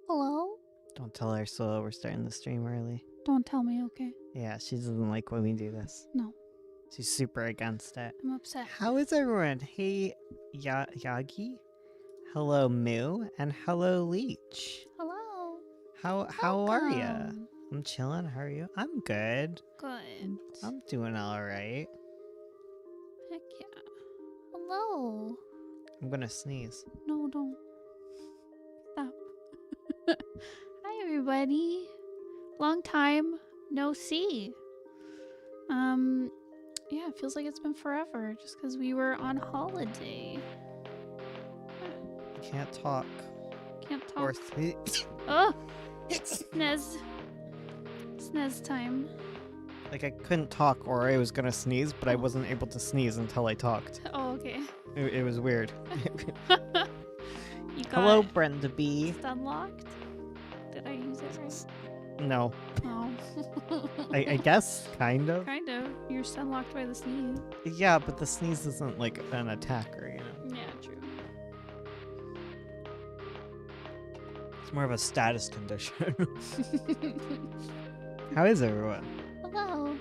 Hello? Don't tell Ursula we're starting the stream early. Don't tell me, okay? Yeah, she doesn't like when we do this. No, She's super against it. I'm upset. How is everyone? Hey, Yagi? Hello, Moo, and hello, Leech. Hello. How are ya? Welcome. I'm chilling. How are you? I'm good. Good. I'm doing all right. Heck yeah. Hello. I'm gonna sneeze. No, don't. Stop. Hi, everybody. Long time no see. Yeah, it feels like it's been forever just because we were on holiday. Can't talk. Can't Or talk. sneeze. Oh! Snez. Snez time. Like I couldn't talk, or I was gonna sneeze, but I Oh. wasn't able to sneeze until I talked. Oh, okay. It was weird. You got Hello, Brenda B. Unlocked? Did I use it right? No. Oh. I guess, kind of. Kind of. You're unlocked by the sneeze. Yeah, but the sneeze isn't like an attacker, you know? Yeah, true. It's more of a status condition. How is everyone? Hello.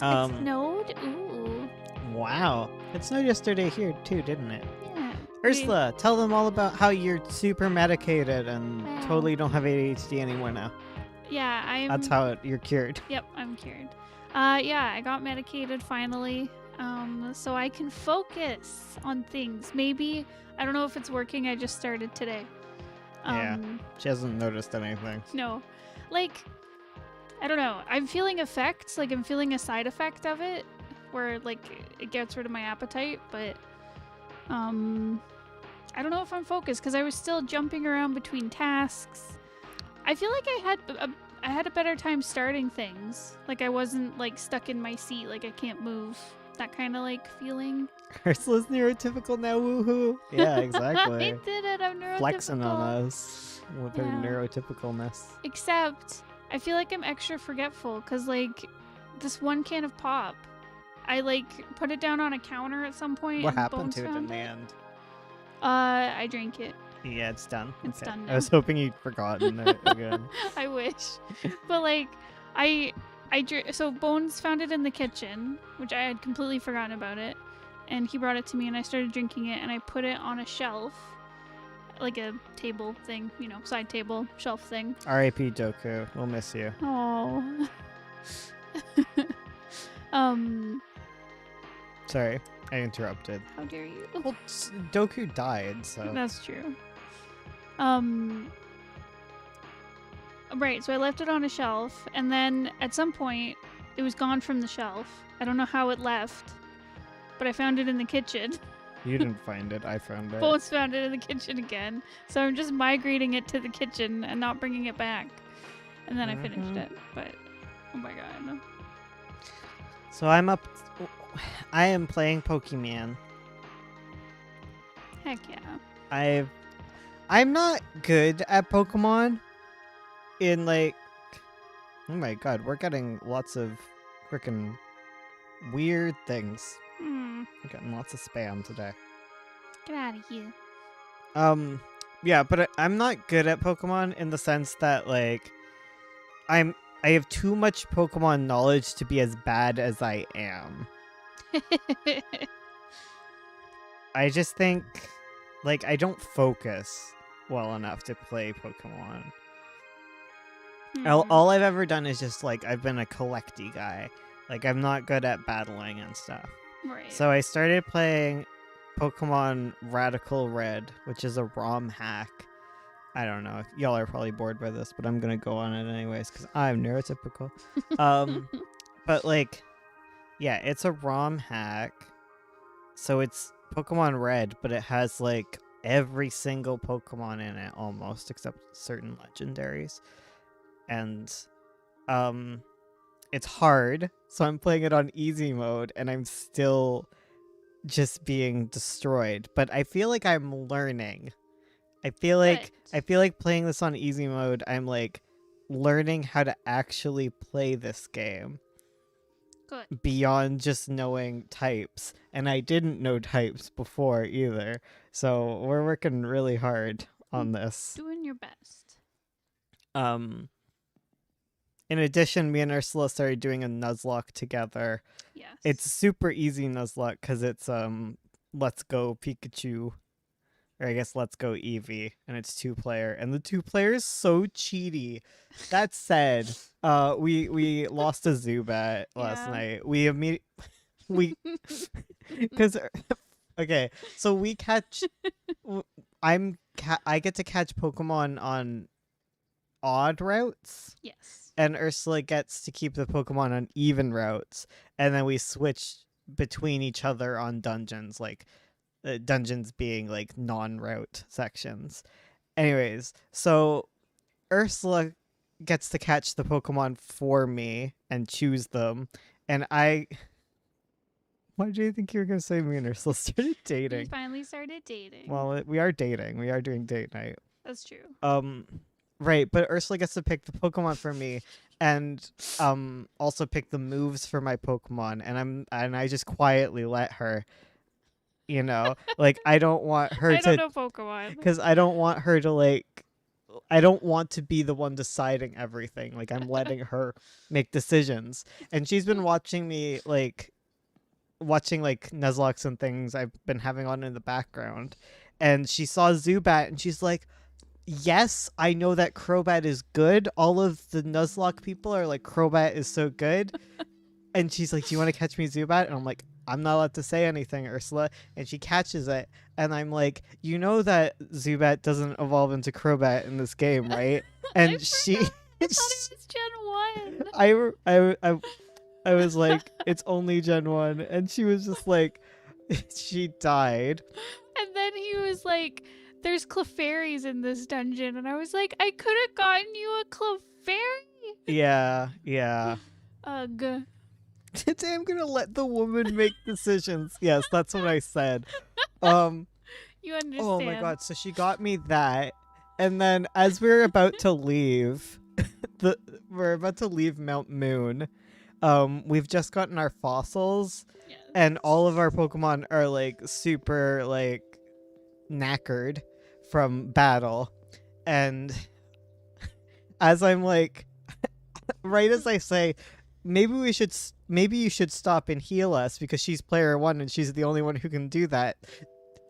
Um, It snowed? Ooh. Wow. It snowed yesterday here too, didn't it? Yeah. Ursula, tell them all about how you're super medicated and Wow. totally don't have ADHD anymore now. Yeah, I'm... That's how you're cured. Yep, I'm cured. Yeah, I got medicated finally. So I can focus on things. Maybe, I don't know if it's working, I just started today. Yeah. She hasn't noticed anything. No. Like, I don't know. I'm feeling effects. Like, I'm feeling a side effect of it. Where, like, it gets rid of my appetite. But, I don't know if I'm focused. Because I was still jumping around between tasks. I feel like I had a better time starting things. Like, I wasn't, like, stuck in my seat. Like, I can't move. That kind of, like, feeling. Ursula's neurotypical now, woohoo. Yeah, exactly. I did it. I'm neurotypical. Flexing on us with her Yeah. neurotypicalness. Except, I feel like I'm extra forgetful because, like, this one can of pop, I, like, put it down on a counter at some point. What and happened Bones to it in found the end? I drank it. Yeah, it's done. It's done I was now. hoping you'd forgotten it again. I wish. But, like, so Bones found it in the kitchen, which I had completely forgotten about it. And he brought it to me and I started drinking it and I put it on a shelf. Like a table thing, you know, side table, shelf thing. R.I.P. Doku. We'll miss you. Oh. Sorry, I interrupted. How dare you? Well, Doku died, so. That's true. Right, so I left it on a shelf, and then at some point, it was gone from the shelf. I don't know how it left, but I found it in the kitchen. You didn't find it, I found it. Bones found it in the kitchen again, so I'm just migrating it to the kitchen and not bringing it back. And then I finished it, but oh my god. So I am playing Pokemon. Heck yeah. I'm not good at Pokemon. In like, oh my god, we're getting lots of freaking weird things. We're getting lots of spam today. Get out of here. Yeah, but I'm not good at Pokemon in the sense that like, I have too much Pokemon knowledge to be as bad as I am. I just think, like, I don't focus well enough to play Pokemon. All I've ever done is just, like, I've been a collecty guy. Like, I'm not good at battling and stuff. Right. So I started playing Pokemon Radical Red, which is a ROM hack. I don't know. Y'all are probably bored by this, but I'm going to go on it anyways because I'm neurotypical. But, like, yeah, it's a ROM hack. So it's Pokemon Red, but it has, like, every single Pokemon in it almost, except certain legendaries. And it's hard, so I'm playing it on easy mode and I'm still just being destroyed, but I feel like I'm learning. I feel like playing this on easy mode, I'm like learning how to actually play this game. Good. Beyond just knowing types, and I didn't know types before either, so we're working really hard on this. Doing your best. In addition, me and Ursula started doing a Nuzlocke together. Yes. It's super easy Nuzlocke because it's Let's Go Pikachu, or I guess Let's Go Eevee, and it's 2-player, and the 2-player is so cheaty. That said, we lost a Zubat last night. We because okay, so we catch. I get to catch Pokemon on odd routes. Yes. And Ursula gets to keep the Pokemon on even routes, and then we switch between each other on dungeons, like dungeons being like non-route sections. Anyways, so Ursula gets to catch the Pokemon for me and choose them, and I. Why do you think you were gonna say me and Ursula started We dating? finally started dating. Well, we are dating. We are doing date night. That's true. Right, but Ursula gets to pick the Pokemon for me, and also pick the moves for my Pokemon, and I just quietly let her, like I don't want her I to, don't know Pokemon. because I don't want her to like, I don't want to be the one deciding everything. Like I'm letting her make decisions, and she's been watching me watching Nuzlocks and things I've been having on in the background, and she saw Zubat, and she's like, yes, I know that Crobat is good. All of the Nuzlocke people are like, Crobat is so good. And she's like, do you want to catch me Zubat? And I'm like, I'm not allowed to say anything, Ursula. And she catches it. And I'm like, you know that Zubat doesn't evolve into Crobat in this game, right? And I she... thought it was Gen 1. I was like, it's only Gen 1. And she was just like, she died. And then he was like, there's Clefairies in this dungeon. And I was like, I could have gotten you a Clefairy. Yeah. Ugh. Today I'm gonna let the woman make decisions. Yes, that's what I said. You understand. Oh my god, so she got me that. And then as we're about to leave, we're about to leave Mount Moon. We've just gotten our fossils, Yes. and all of our Pokemon are like super like knackered from battle. And as I'm like, right as I say, maybe you should stop and heal us because she's player 1 and she's the only one who can do that.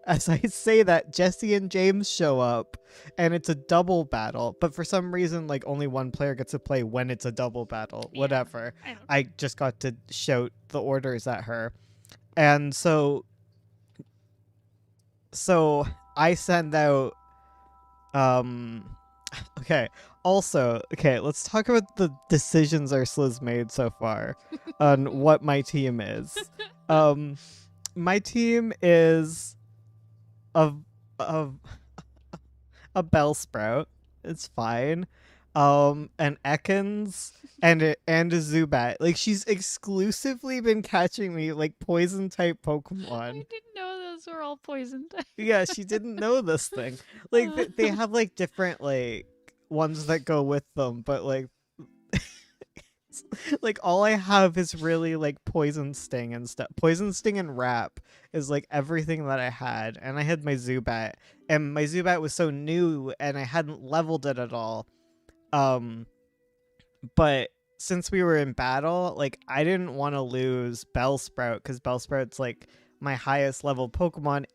As I say that, Jesse and James show up, and it's a double battle. But for some reason, like only one player gets to play when it's a double battle. Yeah, Whatever. I don't I just got to shout the orders at her, and so I send out. Okay. Also, let's talk about the decisions Ursula's made so far on what my team is. My team is a Bellsprout. It's fine. An Ekans and a Zubat. Like she's exclusively been catching me like poison type I Pokemon. didn't know those were all poison types. Yeah, she didn't know this thing. Like they have like different like ones that go with them, but like like all I have is really like Poison Sting and stuff. Poison Sting and Wrap is like everything that I had, and I had my Zubat, and my Zubat was so new and I hadn't leveled it at all. But since we were in battle, like I didn't want to lose Bellsprout because Bellsprout's like my highest level Pokemon,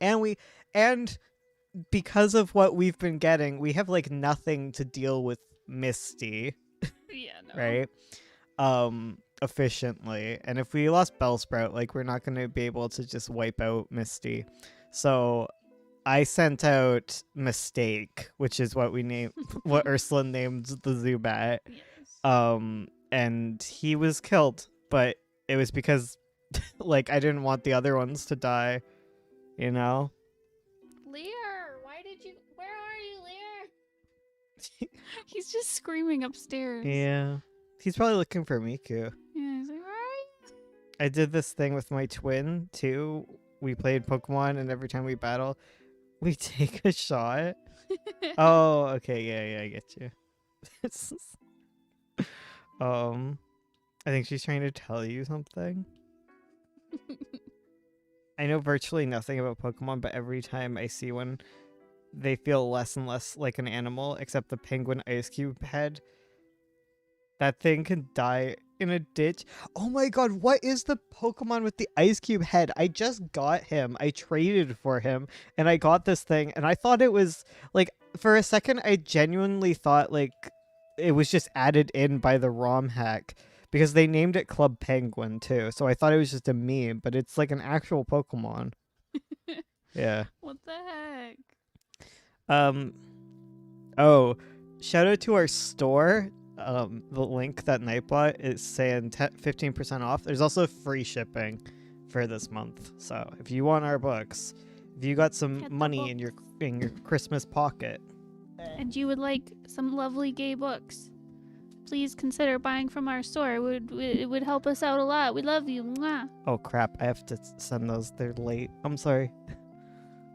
and because of what we've been getting, we have like nothing to deal with Misty, Yeah, no. right? Efficiently. And if we lost Bellsprout, like we're not going to be able to just wipe out Misty. So I sent out Mistake, which is what what Ursula named the Zubat. Yes. And he was killed, but it was because like I didn't want the other ones to die, you know? Lear, where are you, Lear? He's just screaming upstairs. Yeah. He's probably looking for Miku. Yeah, he's like, where are you? I did this thing with my twin too. We played Pokemon, and every time we battle, we take a shot. Oh, okay, yeah, I get you. I think she's trying to tell you something. I know virtually nothing about Pokemon, but every time I see one, they feel less and less like an animal, except the penguin ice cube head. That thing can die in a ditch. Oh my god, what is the Pokemon with the ice cube head? I just got him. I traded for him and I got this thing and I thought it was like for a second I genuinely thought like it was just added in by the ROM hack because they named it Club Penguin too. So I thought it was just a meme, but it's like an actual Pokemon. Yeah. What the heck? Oh, shout out to our store. The link that Nightbot is saying 15% off. There's also free shipping for this month. So if you want our books, if you got some Get the money in your Christmas pocket, and you would like some lovely gay books, please consider buying from our store. It would help us out a lot. We love you. Mwah. oh crap, I have to send those. They're late. I'm sorry.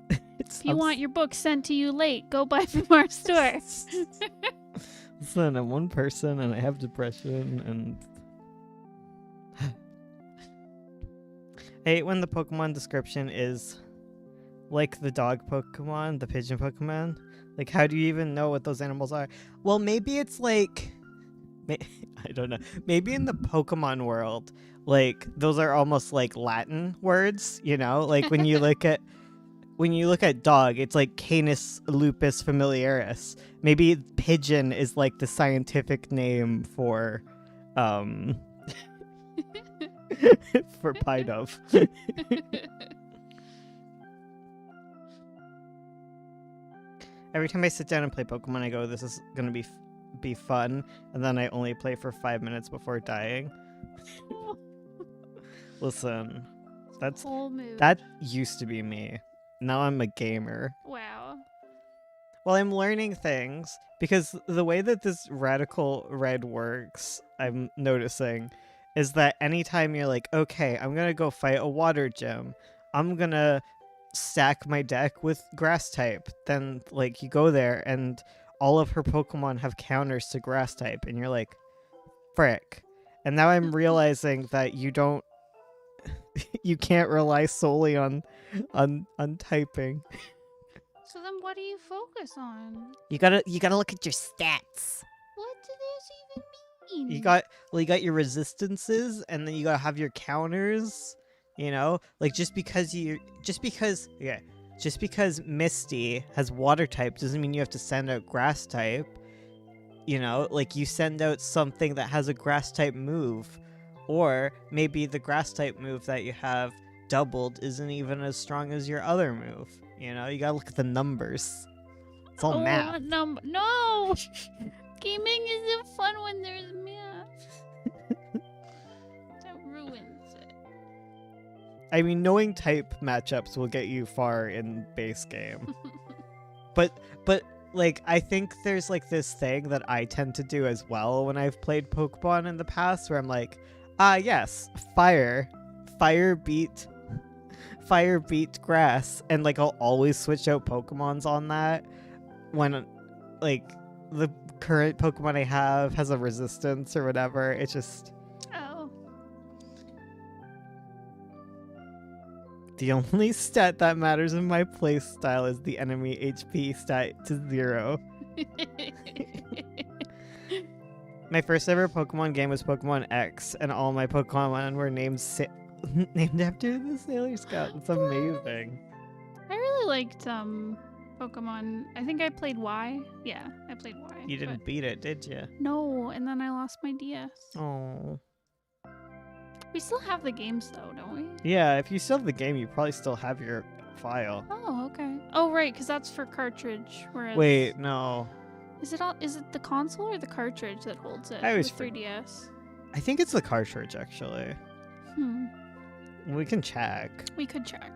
If you want your books sent to you late, go buy from our store. Listen, I'm one person and I have depression and I hate when the Pokemon description is like the dog Pokemon, the pigeon Pokemon. Like, how do you even know what those animals are? Well, maybe it's like, I don't know. Maybe in the Pokemon world, like those are almost like Latin words, you know? Like when you look at dog, it's like Canis lupus familiaris. Maybe pigeon is like the scientific name for for pie dove. Every time I sit down and play Pokemon, I go, this is gonna be fun, and then I only play for 5 minutes before dying. Listen, that used to be me. Now I'm a gamer. Wow. Well, I'm learning things because the way that this Radical Red works, I'm noticing, is that anytime you're like, okay, I'm gonna go fight a water gym, I'm gonna stack my deck with grass type, then like you go there and all of her Pokemon have counters to grass type and you're like, frick. And now I'm realizing that you can't rely solely on typing. So then what do you focus on? You gotta look at your stats. What does this even mean? You got your resistances and then you gotta have your counters. You know, like just because Misty has water type doesn't mean you have to send out grass type. You know, like you send out something that has a grass type move, or maybe the grass type move that you have doubled isn't even as strong as your other move. You know, you gotta look at the numbers. It's all math. No! Gaming isn't fun when there's math. That ruins it. I mean, knowing type matchups will get you far in base game. but like, I think there's like this thing that I tend to do as well when I've played Pokemon in the past where I'm like, yes, fire beat grass, and like I'll always switch out Pokemons on that when like the current Pokemon I have has a resistance or whatever. It's just the only stat that matters in my playstyle is the enemy HP stat to 0. My first ever Pokemon game was Pokemon X, and all my Pokemon were named after the Sailor Scout. It's amazing. I really liked Pokemon. I think I played Y. Yeah, I played Y. You didn't beat it, did you? No, and then I lost my DS. Oh. We still have the games though, don't we? Yeah, if you still have the game, you probably still have your file. Oh, okay. Oh, right, because that's for cartridge. Whereas wait, no. Is it the console or the cartridge that holds it? I always 3DS. I think it's the cartridge actually. We can check. We could check.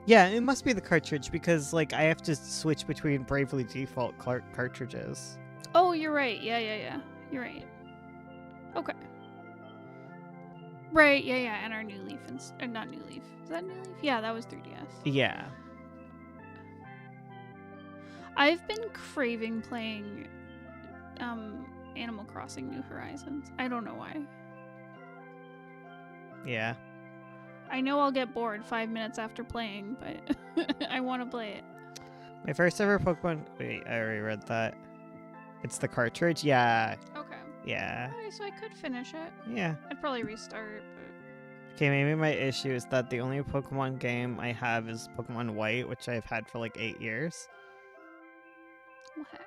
Yeah, it must be the cartridge because like I have to switch between Bravely Default cartridges. Oh, you're right. Yeah. You're right. Okay. Right, yeah, and our New Leaf, not New Leaf. Is that New Leaf? Yeah, that was 3DS. Yeah. I've been craving playing Animal Crossing New Horizons. I don't know why. Yeah. I know I'll get bored 5 minutes after playing, but I want to play it. My first ever Pokemon. Wait, I already read that. It's the cartridge. Yeah, Okay. yeah, Okay, so I could finish it. yeah. I'd probably restart, but Okay, maybe my issue is that the only Pokemon game I have is Pokemon White, which I've had for like 8 years. well, heck.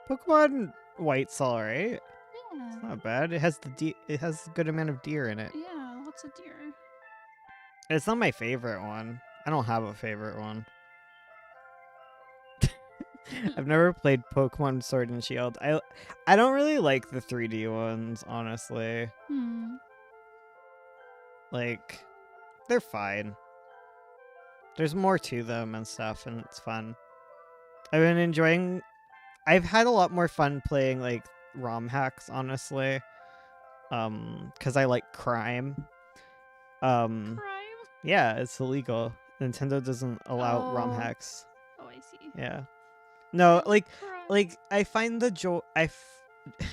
Pokemon White's alright. Yeah. It's not bad. It has it has a good amount of deer in it. Yeah, lots of deer. It's not my favorite one. I don't have a favorite one. I've never played Pokemon Sword and Shield. I don't really like the 3D ones, honestly. Like, they're fine. There's more to them and stuff, and it's fun. I've been enjoying. I've had a lot more fun playing like ROM hacks, honestly. Because I like crime. Crime? Yeah, it's illegal. Nintendo doesn't allow ROM Oh. hacks. Oh, I see. Yeah. No, Crime. like I find the joy.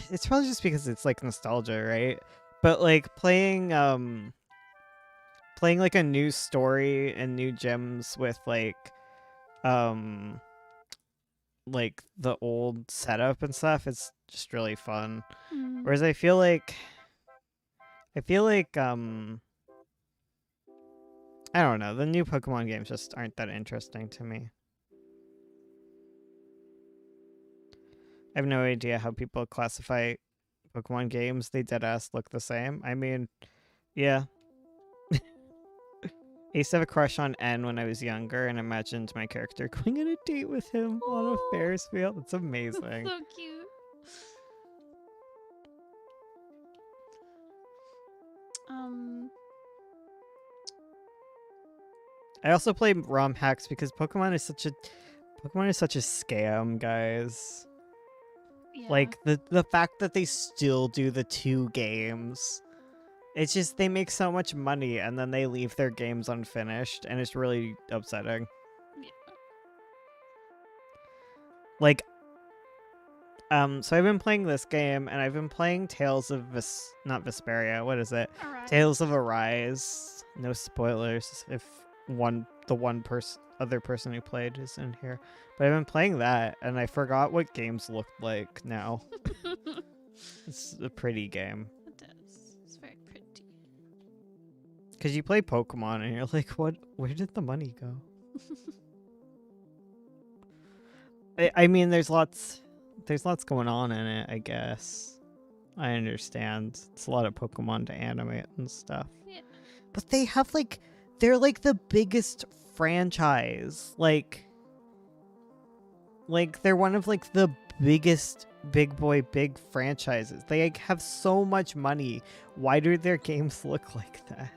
It's probably just because it's like nostalgia, right? But like playing like a new story and new gems with um like the old setup and stuff, it's just really fun. Whereas I feel like I don't know, the new Pokemon games just aren't that interesting to me. I have no idea how people classify Pokemon games. They deadass look the same. I mean, yeah. I used to have a crush on N when I was younger and imagined my character going on a date with him on a Ferris wheel. It's amazing. That's so cute. I also play ROM hacks because Pokemon is such a scam, guys. Yeah. Like the fact that they still do the 2 games. It's just they make so much money and then they leave their games unfinished and it's really upsetting. Yeah. Like so I've been playing this game and I've been playing Tales of not Vesperia, what is it? Alright. Tales of Arise. No spoilers if other person who played is in here. But I've been playing that and I forgot what games looked like now. It's a pretty game. It does. It's very pretty. Because you play Pokemon and you're like, what? Where did the money go? I mean, there's lots going on in it, I guess. I understand. It's a lot of Pokemon to animate and stuff. Yeah. But they have they're like the biggest franchise. Like they're one of like the biggest big franchises. They like have so much money. Why do their games look like that?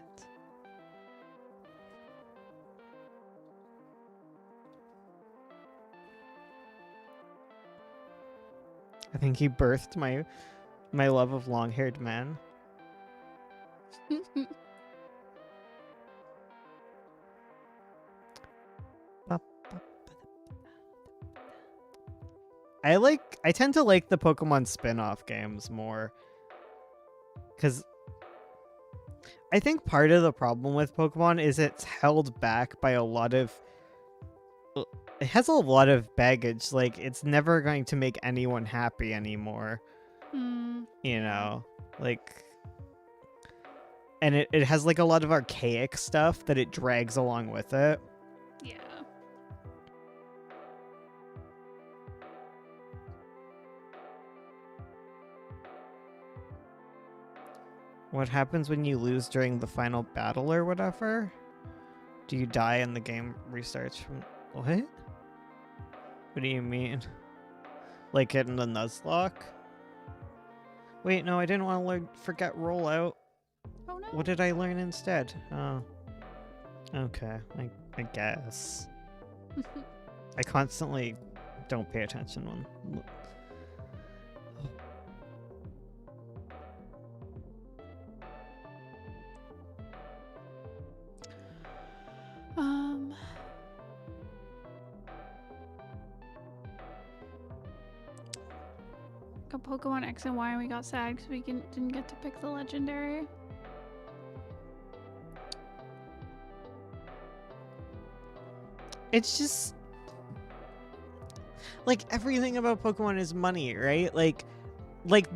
I think he birthed my love of long-haired men. I tend to like the Pokemon spin-off games more. Cuz I think part of the problem with Pokemon is it's held back by it has a lot of baggage. Like, it's never going to make anyone happy anymore. You know? Like, and it has like a lot of archaic stuff that it drags along with it. Yeah. What happens when you lose during the final battle or whatever? Do you die and the game restarts from... What? What do you mean? Like in the Nuzlocke? Wait, no, I didn't want to forget rollout. Oh no. What did I learn instead? Oh. Okay, I guess. I constantly don't pay attention when... Got Pokemon X and Y and we got sad because we didn't get to pick the legendary. it's just like everything about Pokemon is money, right? Like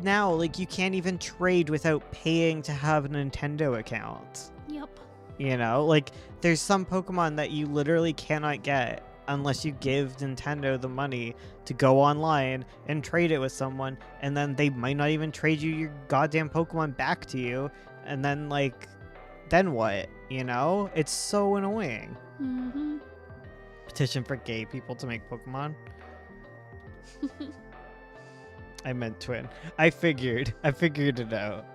now, like you can't even trade without paying to have a Nintendo account. Yep. You know, like there's some Pokemon that you literally cannot get unless you give Nintendo the money to go online and trade it with someone, and then they might not even trade you your goddamn Pokemon back to you, and then like then what? You know? It's so annoying. Mm-hmm. Petition for gay people to make Pokemon. I meant twin. I figured it out.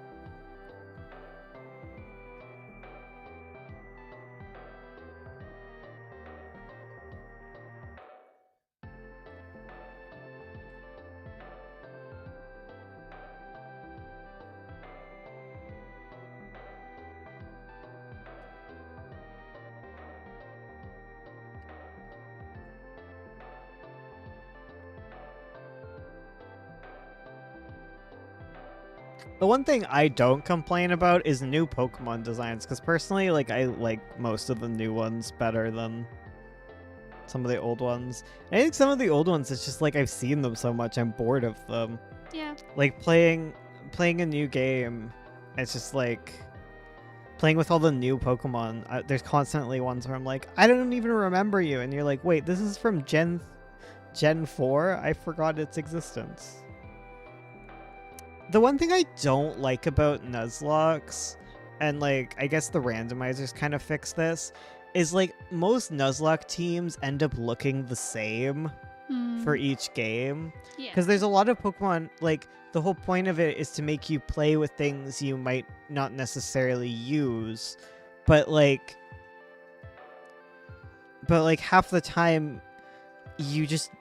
The one thing I don't complain about is new Pokemon designs, because personally, like, I like most of the new ones better than some of the old ones. I think some of the old ones, it's just like I've seen them so much, I'm bored of them. Yeah. Like playing a new game, it's just like playing with all the new Pokemon. There's constantly ones where I'm like, I don't even remember you, and you're like, wait, this is from Gen 4. I forgot its existence. The one thing I don't like about Nuzlocke, and like I guess the randomizers kind of fix this, is like most Nuzlocke teams end up looking the same for each game. Yeah. Because there's a lot of Pokemon, like the whole point of it is to make you play with things you might not necessarily use, but like half the time you just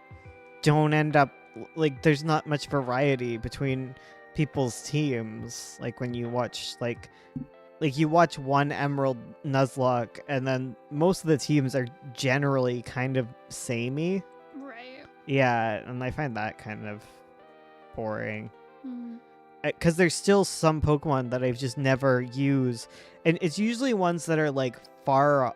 don't end up, like there's not much variety between people's teams. Like when you watch like you watch one Emerald Nuzlocke, and then most of the teams are generally kind of samey. Right. Yeah, and I find that kind of boring. Mm. Because there's still some Pokemon that I've just never used, and it's usually ones that are like far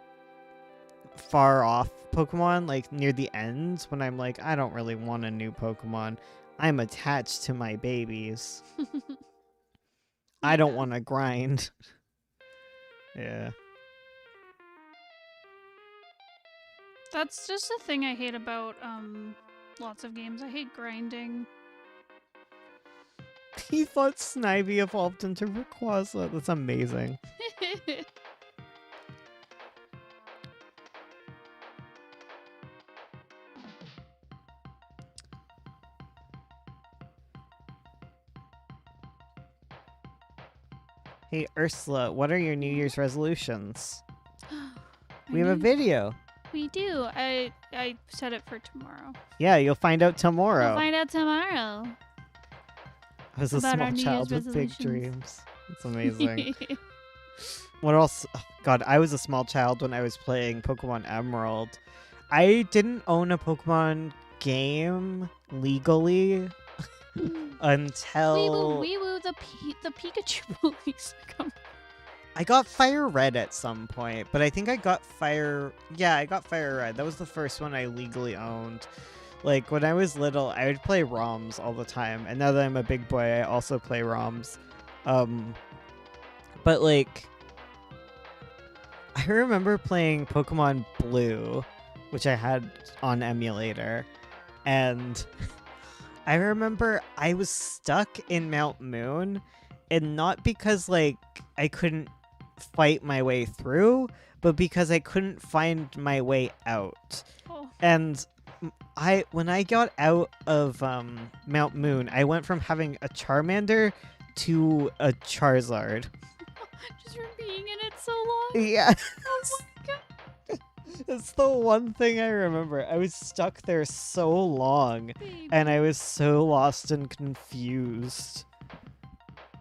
off Pokemon, like near the ends, when I'm like, I don't really want a new Pokemon. I'm attached to my babies. I don't want to grind. Yeah. That's just a thing I hate about lots of games. I hate grinding. He thought Snivy evolved into Rayquaza. That's amazing. Hey, Ursula, what are your New Year's resolutions? We have a video. We do. I set it for tomorrow. Yeah, you'll find out tomorrow. We'll find out tomorrow. I was a about our small New child Year's with big resolutions. dreams. It's amazing. What else? Oh, God, I was a small child when I was playing Pokemon Emerald. I didn't own a Pokemon game legally until Wee woo, the Pikachu police are coming. I got Fire Red at some point, but I think I got Fire... Yeah, I got Fire Red. That was the first one I legally owned. Like, when I was little, I would play ROMs all the time, and now that I'm a big boy, I also play ROMs. But, like, I remember playing Pokemon Blue, which I had on emulator, and I remember I was stuck in Mount Moon, and not because, like, I couldn't fight my way through, but because I couldn't find my way out. Oh. And when I got out of Mount Moon, I went from having a Charmander to a Charizard. Just from being in it so long? Yeah. Oh my god. That's the one thing I remember. I was stuck there so long, Baby. and I was so lost and confused.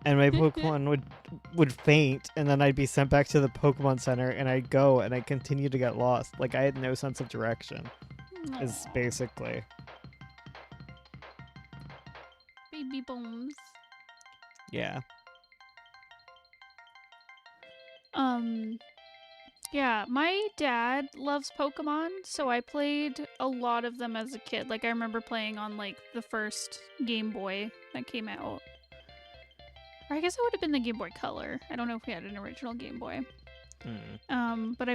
And my Pokemon would faint, and then I'd be sent back to the Pokemon Center, and I'd go, and I'd continue to get lost. Like, I had no sense of direction, is Aw. basically. Baby bones. Yeah. Yeah, my dad loves Pokemon, so I played a lot of them as a kid. Like, I remember playing on, like, the first Game Boy that came out. Or I guess it would have been the Game Boy Color. I don't know if we had an original Game Boy. But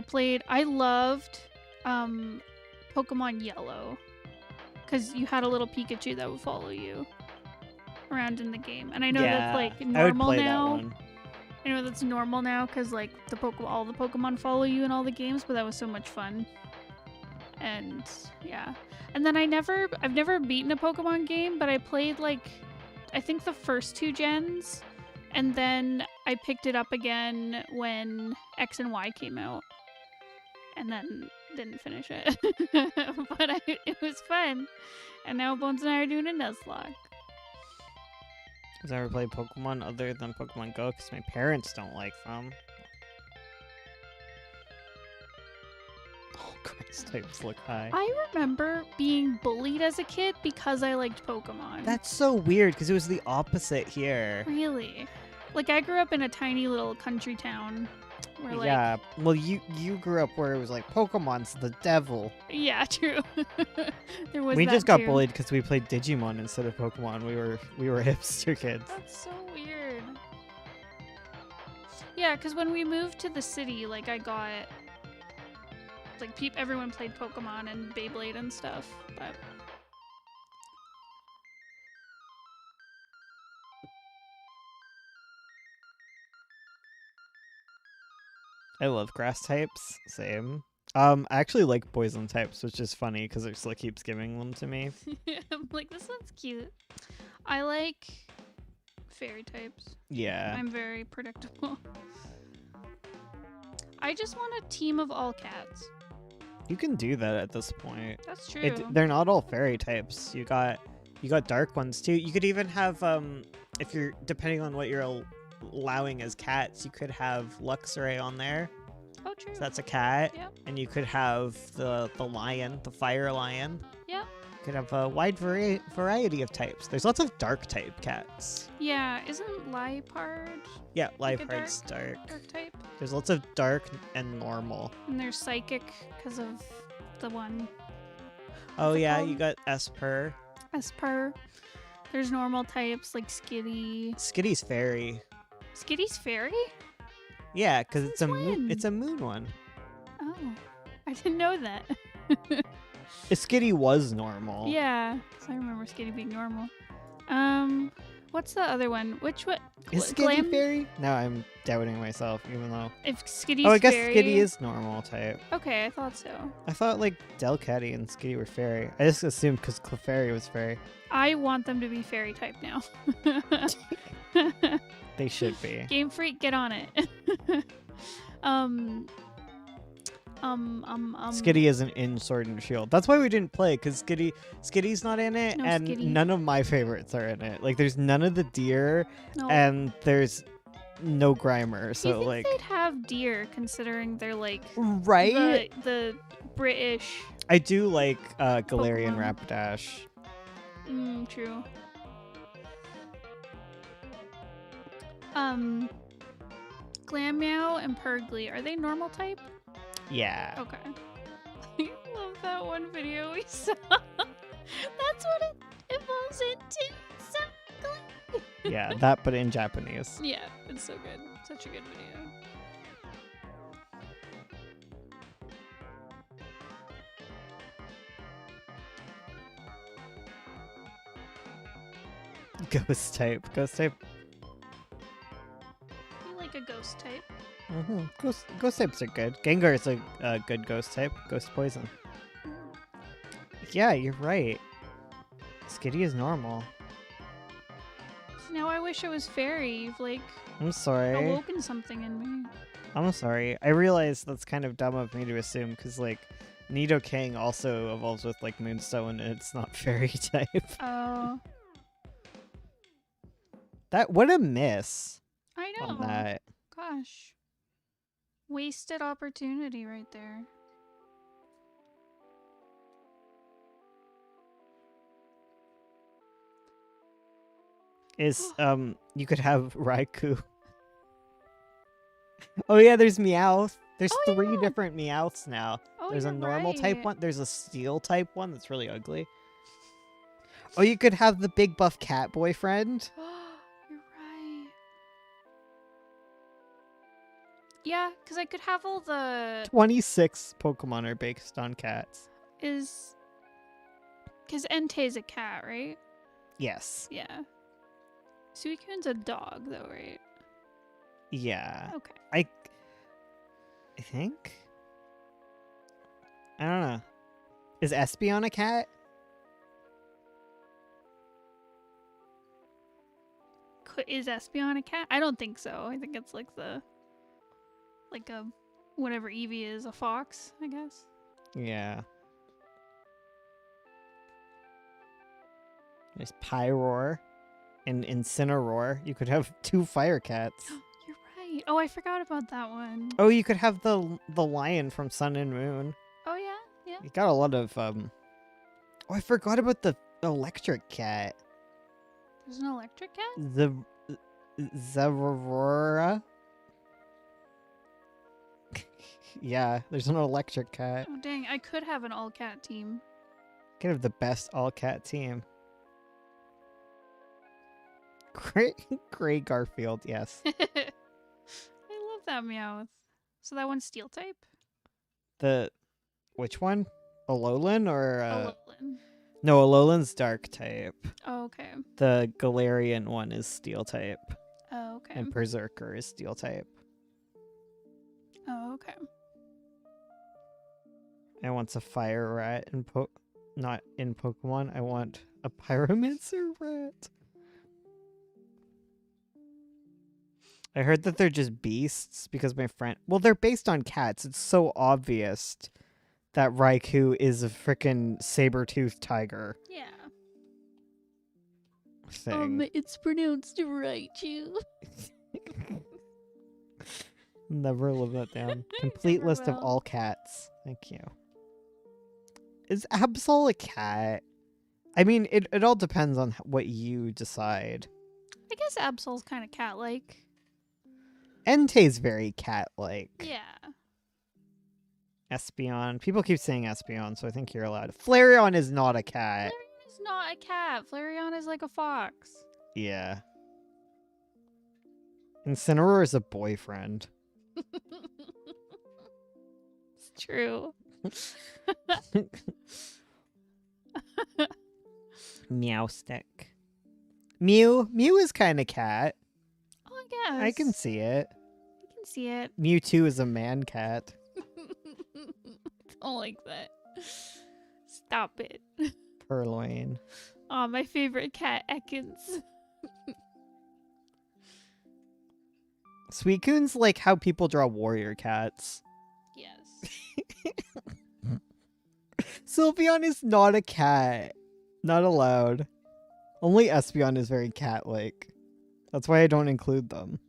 I loved Pokemon Yellow. Because you had a little Pikachu that would follow you around in the game. And I know that's, like, I would normal play now. that one. I know that's normal now because like all the Pokemon follow you in all the games, but that was so much fun. And yeah, and then I've never beaten a Pokemon game, but I played like I think the first 2 gens, and then I picked it up again when X and Y came out, and then didn't finish it. But it was fun, and now Bones and I are doing a Nuzlocke. Has ever played Pokemon other than Pokemon Go? Because my parents don't like them. Oh, Christ, types look high. I remember being bullied as a kid because I liked Pokemon. That's so weird, because it was the opposite here. Really? Like, I grew up in a tiny little country town where, like... Yeah, well, you grew up where it was like, Pokemon's the devil. Yeah, true. There was We that just got too. bullied because we played Digimon instead of Pokemon. We were hipster kids. That's so weird. Yeah, because when we moved to the city, like, I got... Like, everyone played Pokemon and Beyblade and stuff, but... I love grass types. Same. I actually like poison types, which is funny because Ursula keeps giving them to me. I'm like, this one's cute. I like fairy types. Yeah. I'm very predictable. I just want a team of all cats. You can do that at this point. That's true. They're not all fairy types. You got dark ones too. You could even have if you're depending on what you're allowing as cats, you could have Luxray on there. Oh, true. So that's a cat. Yep. And you could have the lion, the fire lion. Yep. You could have a wide variety of types. There's lots of dark type cats. Yeah, isn't Liepard Yeah, like a Liepard's dark. dark type? There's lots of dark and normal. And they're psychic because of the one. Oh What's it yeah, called? you got Esper. Esper. There's normal types like Skitty. Skitty's fairy. Skitty's fairy? Yeah, because it's a when? it's a moon one. Oh, I didn't know that. Skitty was normal. Yeah, so I remember Skitty being normal. What's the other one? Which one? Is Skitty fairy? Now I'm doubting myself, even though. If Skitty's Oh, I guess fairy... Skitty is normal type. Okay, I thought so. I thought like Delcatty and Skitty were fairy. I just assumed because Clefairy was fairy. I want them to be fairy type now. They should be. Game Freak, get on it. Skitty isn't in Sword and Shield. That's why we didn't play, because Skitty's not in it, No and Skitty. none of my favorites are in it. Like, there's none of the deer, No. and there's no Grimer. Do So you think like, they'd have deer considering they're like right? the British? I do like Galarian Pokemon. Rapidash. True. Glammeow and Purgly, are they normal type? Yeah. Okay. I love that one video we saw. That's what it evolves into. Exactly. Yeah, that, but in Japanese. Yeah, it's so good. Such a good video. Ghost type. Ghost type. You like a ghost type. Ghost types are good. Gengar is a good ghost type. Ghost poison. Yeah, you're right. Skitty is normal. Now I wish it was fairy. You've like I'm sorry. awoken something in me. I'm sorry. I realize that's kind of dumb of me to assume, because like Nidoking also evolves with like Moonstone, and it's not fairy type. Oh, What a miss I know. on that. Gosh. Wasted opportunity right there. Is you could have Raikou. Oh yeah, there's Meowth. There's Oh, 3 yeah. different Meowths now. Oh, There's a you're normal type right. one. There's a steel type one that's really ugly. Oh, you could have the big buff cat boyfriend. You're right. Yeah, because I could have all the 26 Pokemon are based on cats. is because Entei's a cat, right? Yes. Yeah. Suicune's a dog, though, right? Yeah. Okay. I think. I don't know. Is Espeon a cat? Is Espeon a cat? I don't think so. I think it's like a whatever Eevee is, a fox, I guess. Yeah. There's Pyroar and Incineroar. You could have 2 fire cats. You're right. Oh, I forgot about that one. Oh, you could have the lion from Sun and Moon. Oh, yeah? Yeah. You got a lot of Oh, I forgot about the electric cat. There's an electric cat? The Zeraora. Yeah, there's an electric cat. Oh, dang. I could have an all-cat team. Could have the best all cat team. Gray Garfield, yes. I love that Meowth. So that one's steel type? The which one? Alolan or Alolan. No, Alolan's dark type. Oh, okay. The Galarian one is steel type. Oh, okay. And Berserker is steel type. Oh, okay. I want a fire rat in not in Pokemon. I want a pyromancer rat. I heard that they're just beasts because my friend... Well, they're based on cats. It's so obvious that Raikou is a frickin' saber-toothed tiger Yeah. thing. It's pronounced Raichu. Never live that down. Complete Never list of will. all cats. Thank you. Is Absol a cat? I mean, it all depends on what you decide. I guess Absol's kind of cat-like. Entei's very cat-like. Yeah. Espeon. People keep saying Espeon, so I think you're allowed. Flareon is not a cat. Flareon is not a cat. Flareon is like a fox. Yeah. Incineroar is a boyfriend. It's true. Meowstick. Mew. Mew is kind of cat. Oh, I guess. I can see it. I can see it. Mewtwo is a man cat. Don't like that. Stop it. Purloin. Oh, my favorite cat, Ekans. Suicune's like how people draw warrior cats. Yes. Sylveon is not a cat. Not allowed. Only Espeon is very cat-like. That's why I don't include them.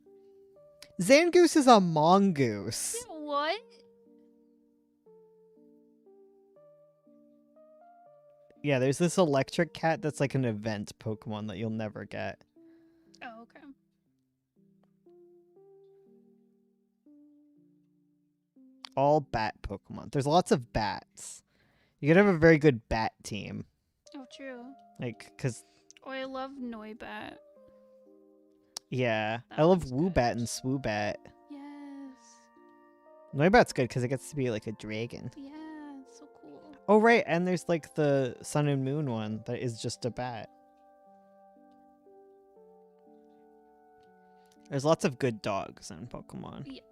Zangoose is a mongoose. What? Yeah, there's this electric cat that's like an event Pokemon that you'll never get. Oh, okay. All bat Pokemon. There's lots of bats. You could have a very good bat team. Oh, true. Like, because, Oh, I love Noibat. yeah. That I love one's Woobat good. and Swoobat. Yes. Noibat's good because it gets to be like a dragon. Yeah, it's so cool. Oh, right. And there's like the Sun and Moon one that is just a bat. There's lots of good dogs in Pokemon. Yes.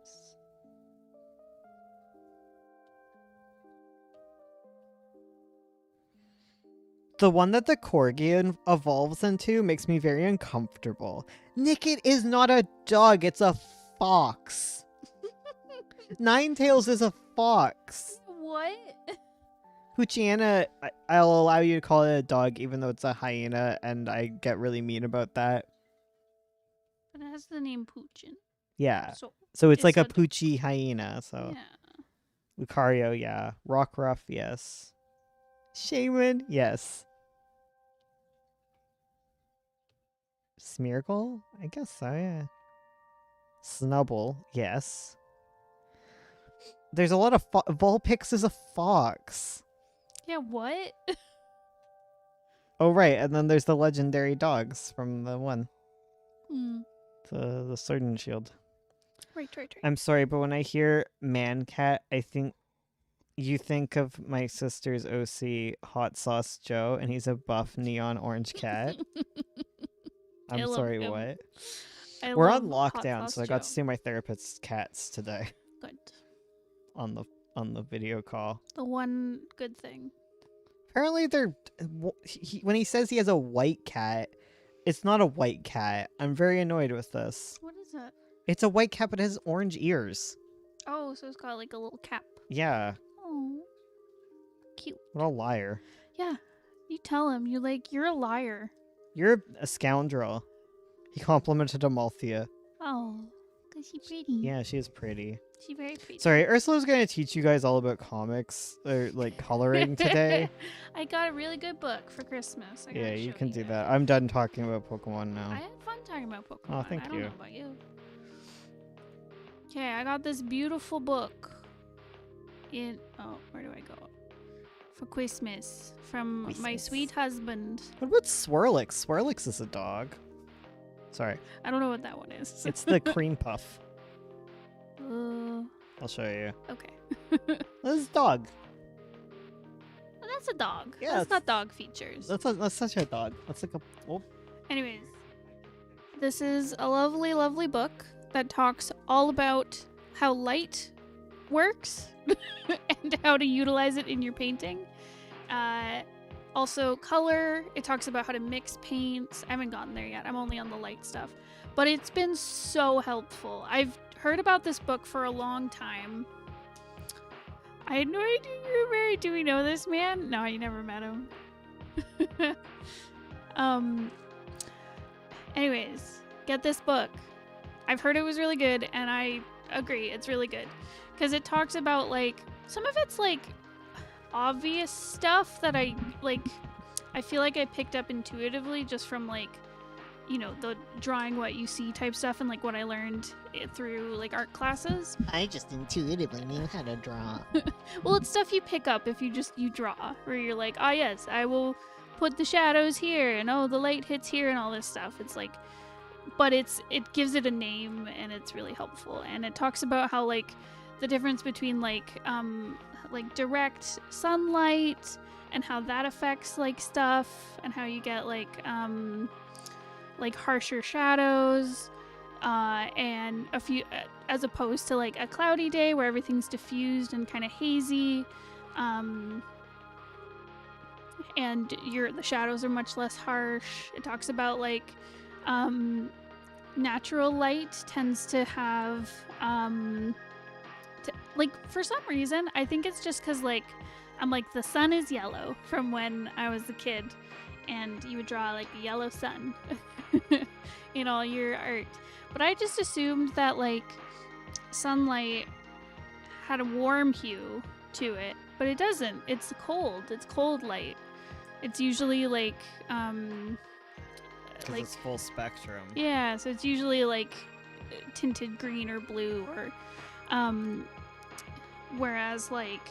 The one that the Corgi evolves into makes me very uncomfortable. Nick, it is not a dog, it's a fox. Ninetales is a fox. What? Poochyena, I'll allow you to call it a dog even though it's a hyena, and I get really mean about that. But it has the name Poochin. Yeah. So, So it's like a a dog. Poochie hyena, so. Yeah. Lucario, yeah. Rockruff, yes. Shaman, yes. Smeargle? I guess so, yeah. Snubble, yes. There's a lot of Vulpix is a fox. Yeah, what? Oh right, and then there's the legendary dogs from the one, Hmm. the Sword and Shield. Right. I'm sorry, but when I hear man cat, I think you think of my sister's OC, Hot Sauce Joe, and he's a buff neon orange cat. I I'm love sorry, him. what? I We're love on Hot lockdown, Sauce so I got Joe. to see my therapist's cats today Good. on the video call. The one good thing. Apparently, when he says he has a white cat, it's not a white cat. I'm very annoyed with this. What is it? It's a white cat, but it has orange ears. Oh, so it's got like a little cap. Yeah. Oh, cute. What a liar. Yeah, you tell him. You're a liar. You're a scoundrel. He complimented Amalthea. Oh, cause she's pretty. Yeah, she is pretty. She's very pretty. Sorry, Ursula's going to teach you guys all about comics, or like coloring today. I got a really good book for Christmas. I Yeah, gotta you show can do guys. that. I'm done talking about Pokemon now. I had fun talking about Pokemon. Oh, thank I don't you. know about you. Okay, I got this beautiful book. Where do I go? For Christmas from my Christmas. sweet husband. What about Swirlix? Swirlix is a dog. Sorry, I don't know what that one is. it's the cream puff. Uh, I'll show you. okay. This is a dog. Well, that's a dog. Yeah, That's got dog features. That's such a dog. That's like a. Oh, Anyways, this is a lovely, lovely book that talks all about how light works and how to utilize it in your painting. Also, color. It talks about how to mix paints. I haven't gotten there yet. I'm only on the light stuff. But it's been so helpful. I've heard about this book for a long time. I had no idea you were married. Do we know this man? No, you never met him. Anyways, get this book. I've heard it was really good, and I agree, it's really good. Because it talks about, like, some of it's, like, obvious stuff that I feel like I picked up intuitively just from, like, you know, the drawing what you see type stuff and, like, what I learned through, like, art classes. I just intuitively knew how to draw. Well, it's stuff you pick up if you draw, where you're like, oh yes, I will put the shadows here, and oh, the light hits here, and all this stuff. It's like, but it gives it a name, and it's really helpful. And it talks about how, like, the difference between like direct sunlight and how that affects like stuff, and how you get like harsher shadows, and a few as opposed to like a cloudy day where everything's diffused and kind of hazy. And the shadows are much less harsh. It talks about like natural light tends to have like, for some reason, I think it's just because like I'm like, the sun is yellow from when I was a kid, and you would draw like a yellow sun in all your art. But I just assumed that like sunlight had a warm hue to it, but it doesn't. It's cold light. It's usually like it's full spectrum. yeah, so it's usually like tinted green or blue, or whereas like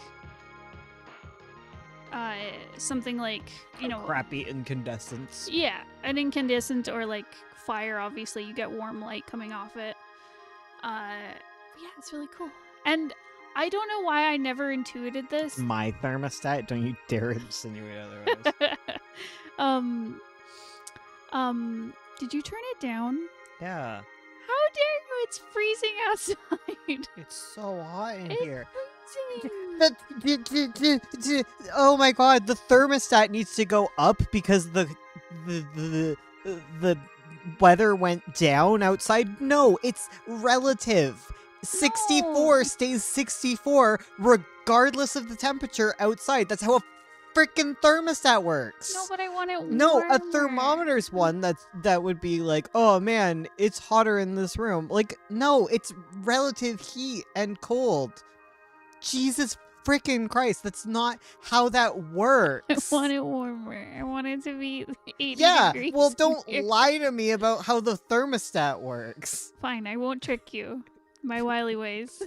something like, you know, crappy incandescence. yeah, an incandescent or like fire, obviously you get warm light coming off it. Yeah, it's really cool. And I don't know why I never intuited this. My thermostat? Don't you dare insinuate otherwise. Did you turn it down? Yeah. How dare you? It's freezing outside. It's so hot in It's here. freezing. Oh my god, the thermostat needs to go up because the weather went down outside. No, it's relative. 64 No. stays 64 regardless of the temperature outside. That's how a freaking thermostat works. No, but I want it No, a warmer. thermometer's one that would be like, oh man, it's hotter in this room. Like, no, it's relative heat and cold. Jesus freaking Christ, that's not how that I works. want it warmer. I want it to be 80 Yeah, degrees. well, don't here. lie to me about how the thermostat works. Fine, I won't trick you. My wily ways.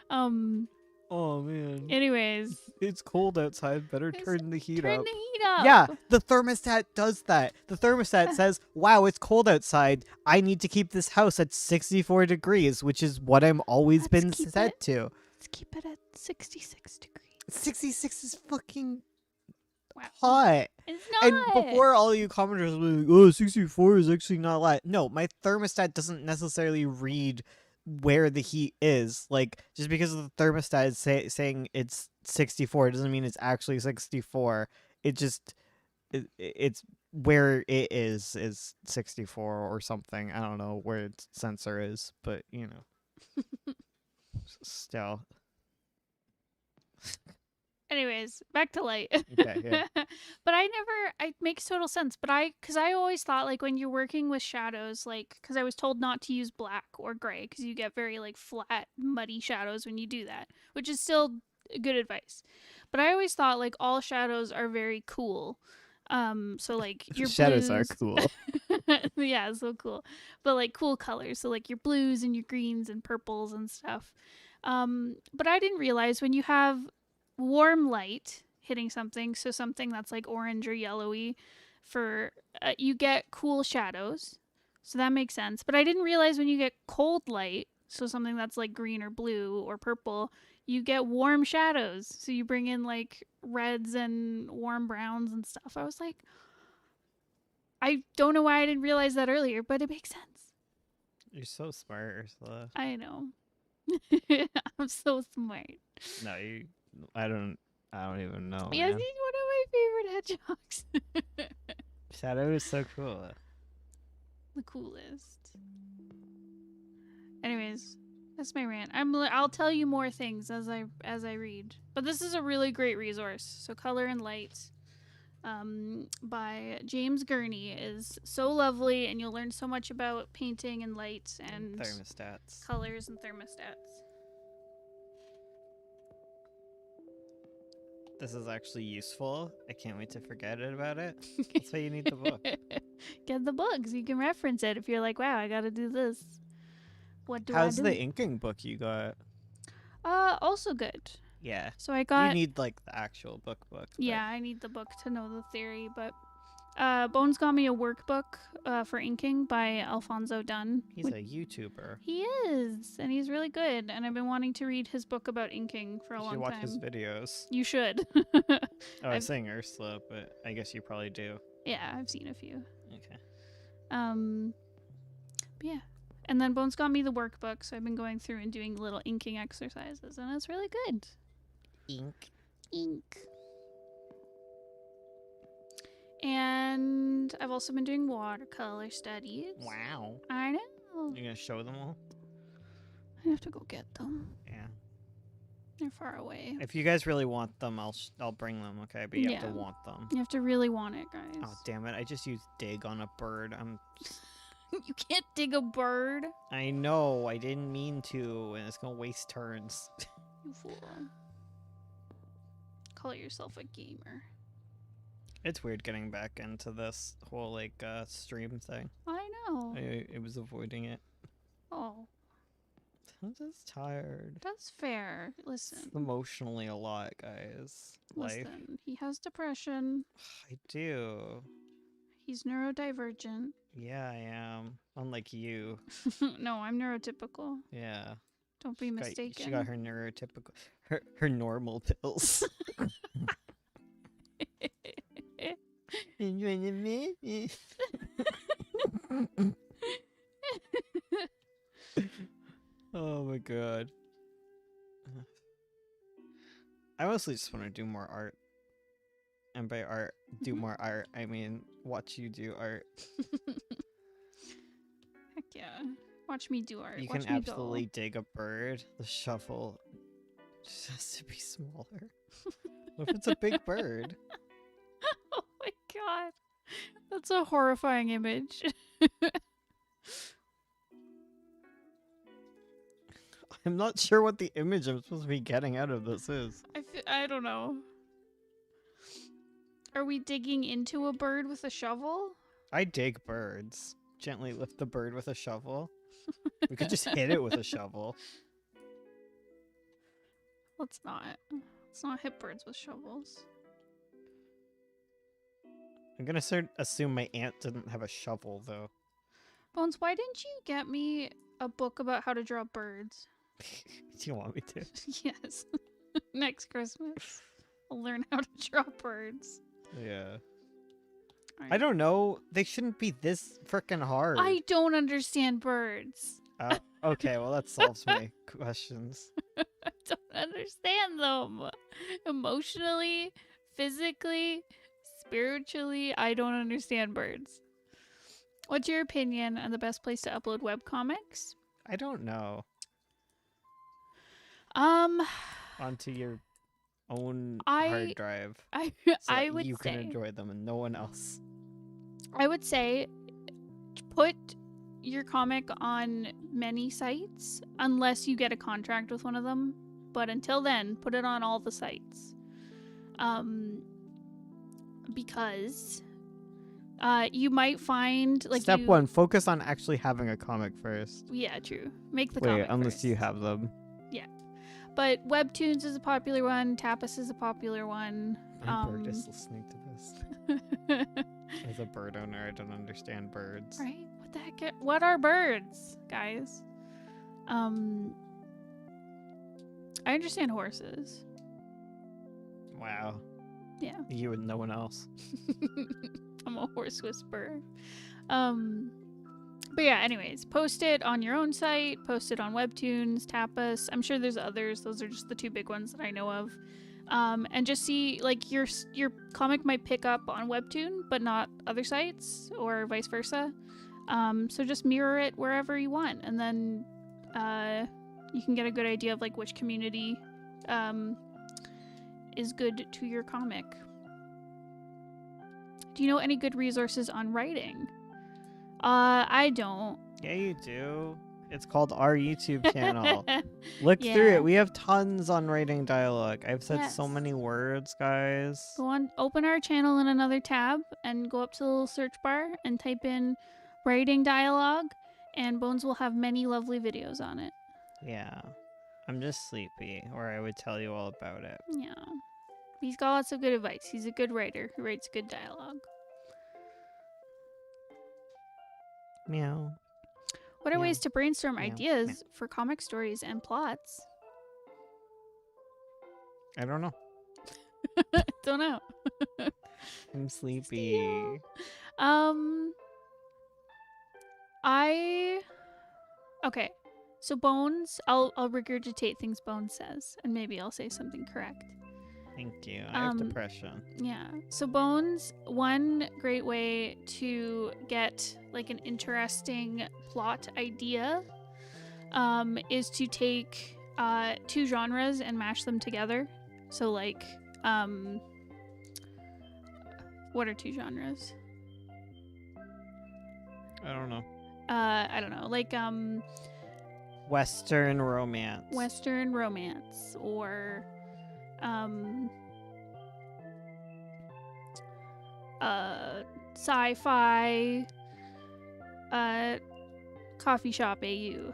Oh man. Anyways, It's cold outside. Better It's- turn the heat turn up. the heat up. Yeah, the thermostat does that. The thermostat says, "Wow, it's cold outside. I need to keep this house at 64 degrees," which is what I'm always Let's been keep set it- to. Let's keep it at 66 degrees. 66 is fucking Wow. hot. It's And not. before all you commenters were like, "Oh, 64 is actually not a lot." No, my thermostat doesn't necessarily read where the heat is. Like, just because the thermostat is saying it's 64 doesn't mean it's actually 64. It just it's where it is 64 or something. I don't know where its sensor is, but you know, still. Anyways, back to light. Okay, yeah. But it makes total sense. But because I always thought, like, when you're working with shadows, like, because I was told not to use black or gray because you get very, like, flat, muddy shadows when you do that, which is still good advice. But I always thought, like, all shadows are very cool. So, like, your Shadows blues, are cool. yeah, so cool. But, like, cool colors. So, like, your blues and your greens and purples and stuff. But I didn't realize when you have warm light hitting something, so something that's like orange or yellowy, for you get cool shadows, so that makes sense. But I didn't realize when you get cold light, so something that's like green or blue or purple, you get warm shadows, so you bring in like reds and warm browns and stuff. I was like, I don't know why I didn't realize that earlier, but it makes sense. You're so smart, Ursula. I know. I'm so smart. No, I don't even know. Yes, Man. he's one of my favorite hedgehogs. Shadow is so cool. The coolest. Anyways, that's my rant. I'll tell you more things as I read. But this is a really great resource. So Color and Light by James Gurney is so lovely, and you'll learn so much about painting and light and Thermostats. colors and thermostats. This is actually useful. I can't wait to forget about it. That's why you need the book. Get the books. You can reference it if you're like, wow, I gotta do this. What do How's I do? the inking book you got? Also good. Yeah. So I got. You need like the actual book. But Yeah, I need the book to know the theory, but Bones got me a workbook for inking by Alfonso Dunn. he's a YouTuber. He is, and he's really good. And I've been wanting to read his book about inking for a You long should watch time. his videos. You should. Oh, I I've- was saying Ursula, but I guess you probably do. Yeah, I've seen a few. Okay. But yeah. And then Bones got me the workbook, so I've been going through and doing little inking exercises, and it's really good. Ink. Ink. And I've also been doing watercolor studies. Wow. I know. You're gonna show them all? I have to go get them. Yeah. They're far away. If you guys really want them, I'll bring them. Okay, but you have Yeah. to want them. You have to really want it, guys. Oh damn it! I just used dig on a bird. You can't dig a bird. I know. I didn't mean to, and it's gonna waste turns. You fool. Call yourself a gamer. It's weird getting back into this whole like stream thing. I know. I was avoiding it. Oh, I'm just tired. that's fair. Listen. Emotionally a lot, guys. Life. Listen. He has depression. I do. He's neurodivergent. Yeah, I am. Unlike you. No, I'm neurotypical. Yeah. Don't be mistaken. She got her neurotypical, her normal pills. Oh my god. I mostly just want to do more art. And by art, do more art, I mean watch you do art. Heck yeah. Watch me do art. You Watch can me absolutely dig a bird. The shovel just has to be smaller. What if it's a big bird? Oh my god. That's a horrifying image. I'm not sure what the image I'm supposed to be getting out of this is. I don't know. Are we digging into a bird with a shovel? I dig birds. Gently lift the bird with a shovel. We could just hit it with a shovel. Let's not hit birds with shovels. I'm gonna assume my aunt didn't have a shovel though. Bones, why didn't you get me a book about how to draw birds? Do you want me to? Yes. Next Christmas, I'll learn how to draw birds. Yeah. All I right. don't know. They shouldn't be this freaking hard. I don't understand birds. Okay, well that solves my questions. I don't understand them. Emotionally, physically, spiritually, I don't understand birds. What's your opinion on the best place to upload webcomics? I don't know. Onto your own hard drive. I So would you can say enjoy them and no one else. I would say put your comic on many sites unless you get a contract with one of them. But until then, put it on all the sites. Because you might find like Step 1, focus on actually having a comic first. Yeah, true. Make the Wait, comic unless first. you have them. But Webtoons is a popular one. Tapas is a popular one. My bird is listening to this. As a bird owner, I don't understand birds. Right? What the heck? What are birds, guys? I understand horses. Wow. Yeah. You and no one else. I'm a horse whisperer. But yeah, anyways, post it on your own site, post it on Webtoons, Tapas. I'm sure there's others. Those are just the two big ones that I know of. And just see, like, your comic might pick up on Webtoon, but not other sites, or vice versa. So just mirror it wherever you want, and then you can get a good idea of, like, which community is good to your comic. Do you know any good resources on writing? I don't. Yeah, you do. It's called our YouTube channel. Look through Yeah. it. We have tons on writing dialogue. I've said so Yes. many words, guys. Go on, open our channel in another tab and go up to the little search bar and type in writing dialogue, and Bones will have many lovely videos on it. Yeah. I'm just sleepy, or I would tell you all about it. Yeah. He's got lots of good advice. He's a good writer who writes good dialogue. Meow. What are Meow. ways to brainstorm Meow. ideas for comic stories and plots? I don't know. Don't know. I'm sleepy. Okay. So Bones, I'll regurgitate things Bones says, and maybe I'll say something correct. Thank you. I have depression. Yeah. So Bones, one great way to get like an interesting plot idea is to take two genres and mash them together. So like what are two genres? I don't know. I don't know. Like Western romance. Western romance or sci-fi coffee shop AU.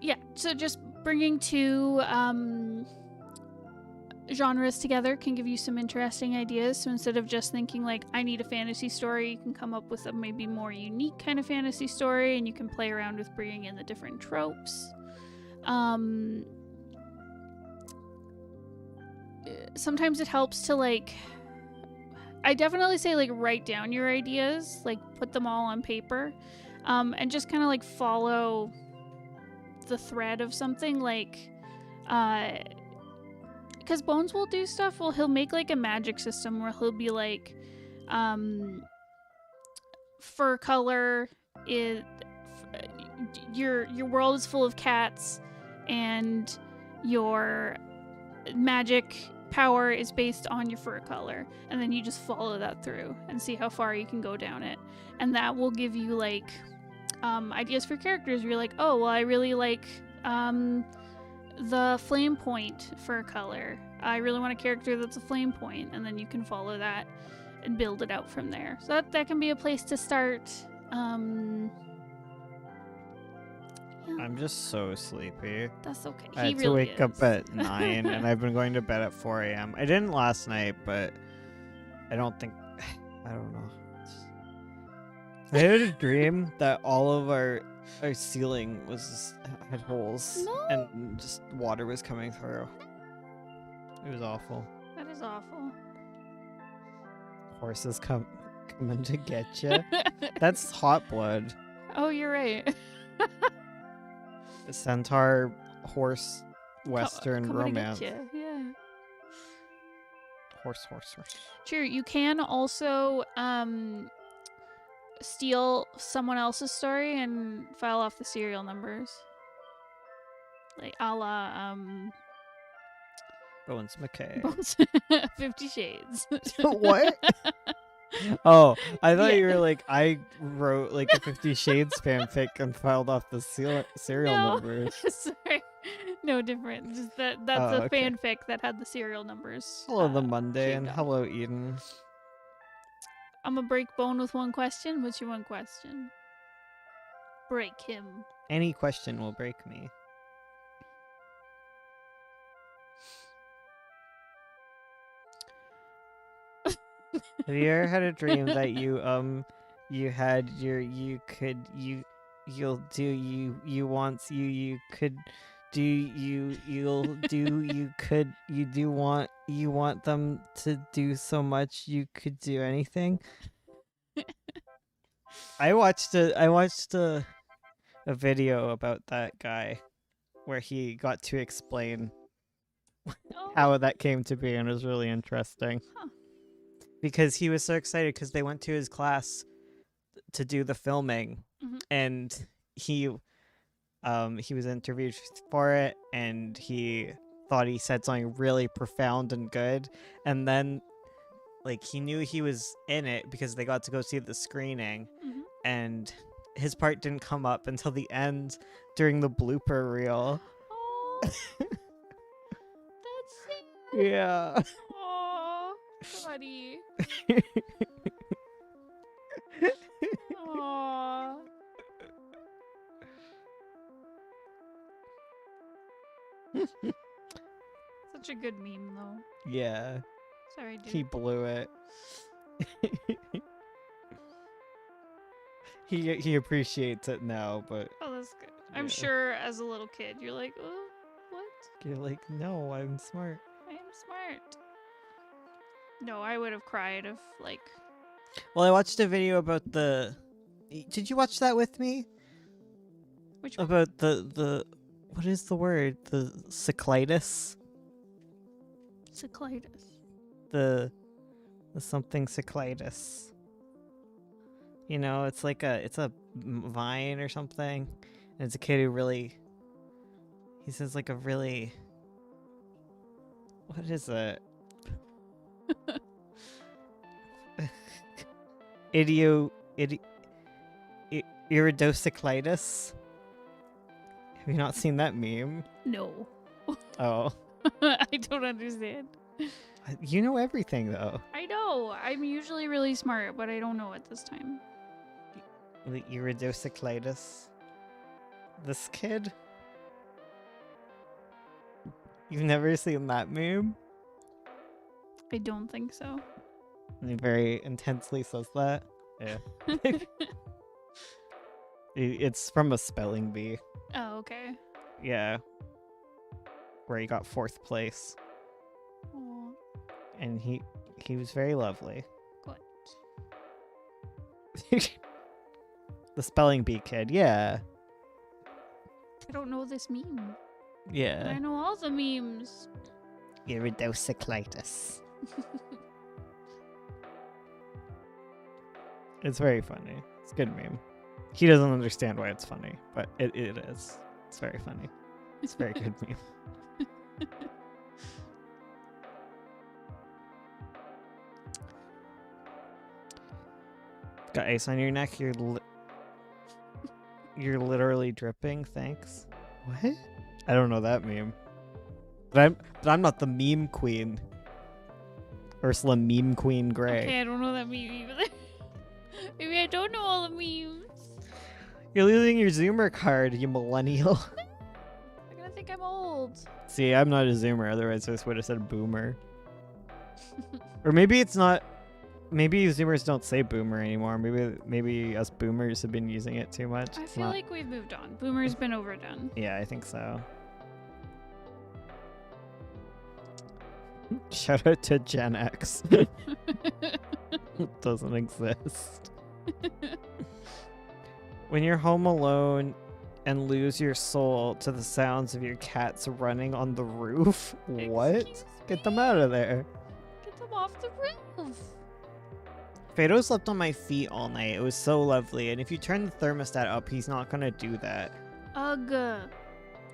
Yeah, so just bringing two genres together can give you some interesting ideas. So instead of just thinking like I need a fantasy story, you can come up with a maybe more unique kind of fantasy story, and you can play around with bringing in the different tropes. Sometimes it helps to like, I definitely say like write down your ideas, like put them all on paper, and just kind of like follow the thread of something, like because Bones will do stuff. Well, he'll make like a magic system where he'll be like, fur color is your world is full of cats, and your magic power is based on your fur color, and then you just follow that through and see how far you can go down it, and that will give you like ideas for characters. You're like, oh well, I really like the flame point fur color. I really want a character that's a flame point, and then you can follow that and build it out from there. So that can be a place to start. Yeah, I'm just so sleepy. that's okay. I He had to really wake up is. at 9 and I've been going to bed at 4 a.m. I didn't last night, but I don't think. I don't know. I had a dream that all of our ceiling had holes No. and just water was coming through. It was awful. That is awful. Horses coming to get you. That's hot blood. Oh, you're right. Centaur horse western Coming to romance. get ya, yeah. Horse. Sure, you can also steal someone else's story and file off the serial numbers. Like a la Bones McKay. Bones 50 Shades. What? Oh, I thought Yeah. you were like, I wrote like a 50 Shades fanfic and filed off the serial No. numbers. Sorry. No, different. Just that's Oh, a okay. fanfic that had the serial numbers. Hello, the Monday, shaved and off. hello, Eden. I'm gonna break Bone with one question. What's your one question? Break him. Any question will break me. Have you ever had a dream that you had your you could you you'll do you wants you could do you'll do you could you do want you want them to do so much you could do anything? I watched a video about that guy where he got to explain Oh, how that came to be, and it was really interesting. Huh. Because he was so excited because they went to his class to do the filming, Mhm. and he was interviewed for it, and he thought he said something really profound and good, and then like he knew he was in it because they got to go see the screening, Mhm. and his part didn't come up until the end during the blooper reel. Oh, that's sad. Yeah. Aw, buddy. Aw. Such a good meme, though. Yeah. Sorry, dude. He blew it. he appreciates it now, but Oh, that's good. I'm Yeah. sure as a little kid, you're like, oh, what? you're like, no, I'm smart. I am smart. No, I would have cried if, like, Well, I watched a video about the. Did you watch that with me? which one? About the what is the word? The cyclitis. Cyclitis. The something cyclitis. You know, it's like it's a vine or something, and it's a kid who really. He says like a really. What is it? Iridocyclitis. Have you not seen that meme? No. Oh, I don't understand. you know everything though. I know. I'm usually really smart, but I don't know at this time. The iridocyclitis. This kid. You've never seen that meme? I don't think so. And he very intensely says that. Yeah. It's from a spelling bee. Oh, okay. Yeah. Where he got 4th place. Aw, And he was very lovely. good. The spelling bee kid, yeah. I don't know this meme. Yeah. I know all the memes. Iridocyclitis. It's very funny. It's a good meme. He doesn't understand why it's funny, but it is. It's very funny. It's a very good meme. Got ice on your neck. You're literally dripping. Thanks. What? I don't know that meme. But I'm not the meme queen. Ursula meme queen Gray. Okay, I don't know that meme either. Maybe I don't know all the memes. You're losing your Zoomer card, you millennial. They're gonna think I'm old. See, I'm not a Zoomer, otherwise I just would have said boomer. Or maybe it's not. Maybe Zoomers don't say boomer anymore. Maybe us boomers have been using it too much. I It's feel not- like we've moved on. Boomer's been overdone. Yeah, I think so. Shout out to Gen X. It doesn't exist. When you're home alone and lose your soul to the sounds of your cats running on the roof, what? Excuse Get them out of there. Get them off the roof. Fado slept on my feet all night. It was so lovely. And if you turn the thermostat up, he's not gonna do that. Ugh.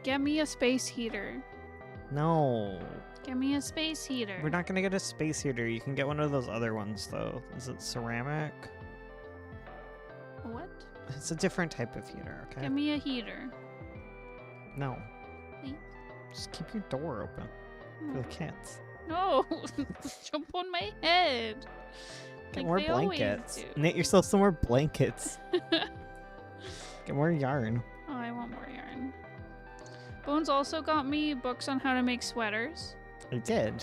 Get me a space heater. No. Get me a space heater. We're not gonna get a space heater. You can get one of those other ones though. Is it ceramic? What? It's a different type of heater, okay? Get me a heater. No. Please? Just keep your door open for the cats. No. Jump on my head. Get Like more they always blankets. do. Knit yourself some more blankets. Get more yarn. Oh, I want more yarn. Bones also got me books on how to make sweaters, I did.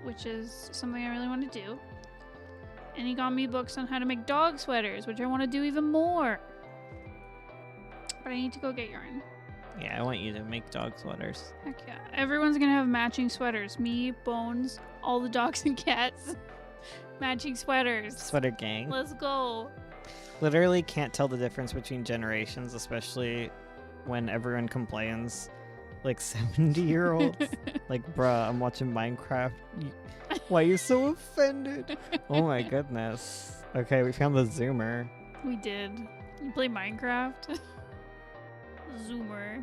which is something I really want to do. And he got me books on how to make dog sweaters, which I want to do even more. But I need to go get yarn. Yeah, I want you to make dog sweaters. Heck yeah. Everyone's gonna have matching sweaters. Me, Bones, all the dogs and cats. Matching sweaters. Sweater gang. Let's go. Literally can't tell the difference between generations, especially when everyone complains. Like 70-year-olds. Like, bruh, I'm watching Minecraft. Why are you so offended? Oh my goodness. Okay, we found the Zoomer. We did. You play Minecraft? Zoomer.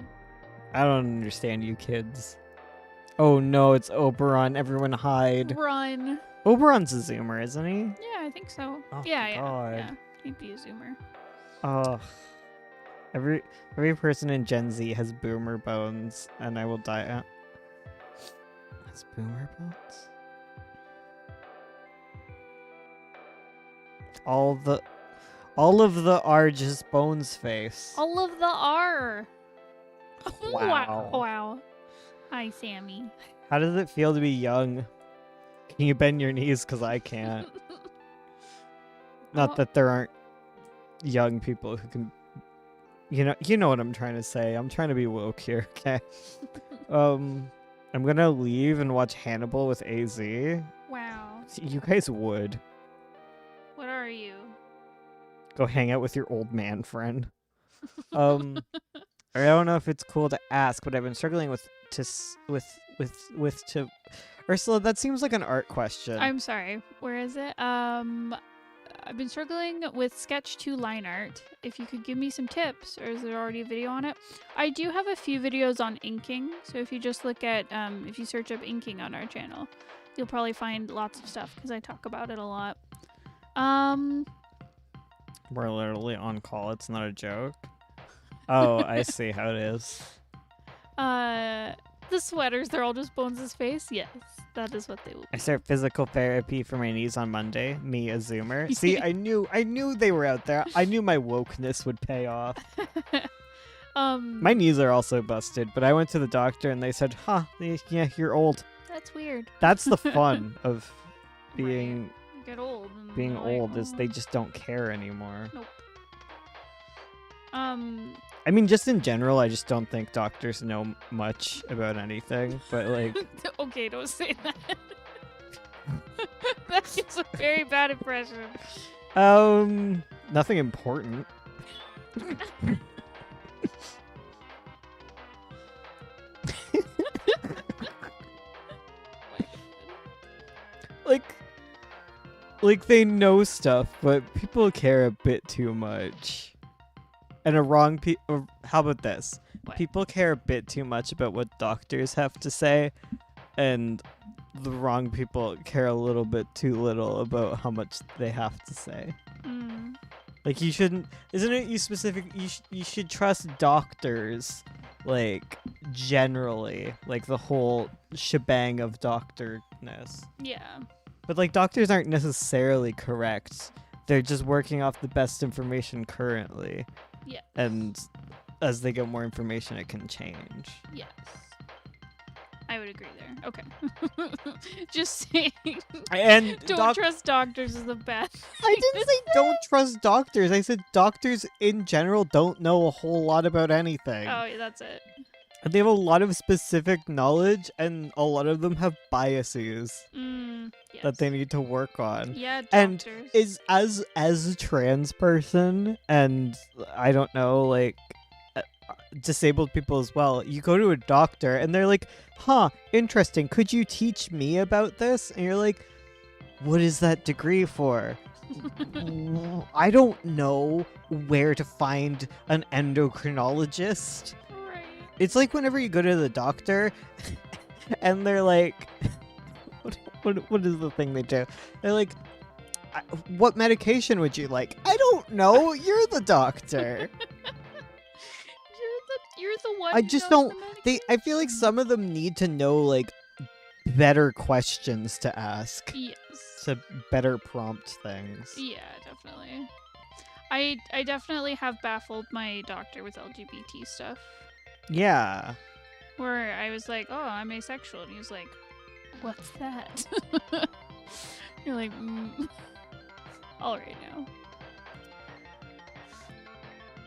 I don't understand you kids. Oh no, it's Oberon. Everyone hide. Run. Oberon's a Zoomer, isn't he? Yeah, I think so. Oh, yeah. God. Yeah. He'd be a Zoomer. Ugh. Every person in Gen Z has boomer bones, and I will die out. Has boomer bones? All of the are just Bones face. All of the R. Wow. Wow. Hi, Sammy. How does it feel to be young? Can you bend your knees? Because I can't. Not Oh. that there aren't young people who can. You know what I'm trying to say. I'm trying to be woke here, okay? I'm gonna leave and watch Hannibal with AZ. Wow. You guys would What are you? go hang out with your old man friend. I don't know if it's cool to ask, but I've been struggling with Ursula. That seems like an art question. I'm sorry. Where is it? I've been struggling with Sketch 2 line art. If you could give me some tips, or is there already a video on it? I do have a few videos on inking, so if you just look at, if you search up inking on our channel, you'll probably find lots of stuff, because I talk about it a lot. We're literally on call. It's not a joke. Oh, I see how it is. The sweaters, they're all just Bones' face? Yes, that is what they will I be. start physical therapy for my knees on Monday. Me, a Zoomer. See, I knew they were out there. I knew my wokeness would pay off. My knees are also busted, but I went to the doctor and they said, yeah, you're old. That's weird. That's the fun of Right. being You get old. And they're like, old is "Oh." they just don't care anymore. Nope. I mean, just in general, I just don't think doctors know much about anything. But like, Okay, don't say that. That gives a very bad impression. nothing important. Like they know stuff, but people care a bit too much. And how about this? What? People care a bit too much about what doctors have to say, and the wrong people care a little bit too little about how much they have to say. Mm. Like you shouldn't, isn't it you should trust doctors, like generally, like the whole shebang of doctorness. Yeah. But like doctors aren't necessarily correct. They're just working off the best information currently. Yes. And as they get more information, it can change. Yes. I would agree there. Okay. Just saying. And Don't trust doctors is the best. I didn't say don't trust doctors. I said doctors in general don't know a whole lot about anything. Oh, yeah, that's it. They have a lot of specific knowledge, and a lot of them have biases Yes. that they need to work on. Yeah, And doctors. is as a trans person, and I don't know, like disabled people as well, you go to a doctor and they're like, huh, interesting, could you teach me about this? And you're like, what is that degree for? I don't know where to find an endocrinologist. Right. It's like whenever you go to the doctor and they're like, what is the thing they do? They're like, what medication would you like? I don't know. You're the doctor. You're the one. I who just knows don't. the I feel like some of them need to know like better questions to ask, Yes. to better prompt things. Yeah, definitely. I definitely have baffled my doctor with LGBT stuff. Yeah. Where I was like, oh, I'm asexual. And he was like, what's that? You're like, all right now.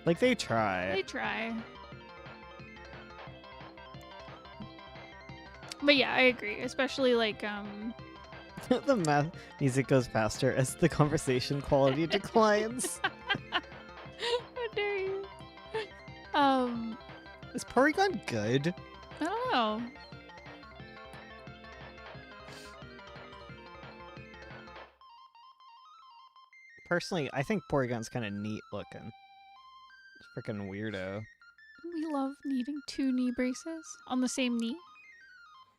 Like they try. They try. But yeah, I agree. Especially like, The math music goes faster as the conversation quality declines. how dare you? Is Porygon good? I don't know. Personally, I think Porygon's kind of neat looking. Freaking weirdo. We love needing 2 knee braces on the same knee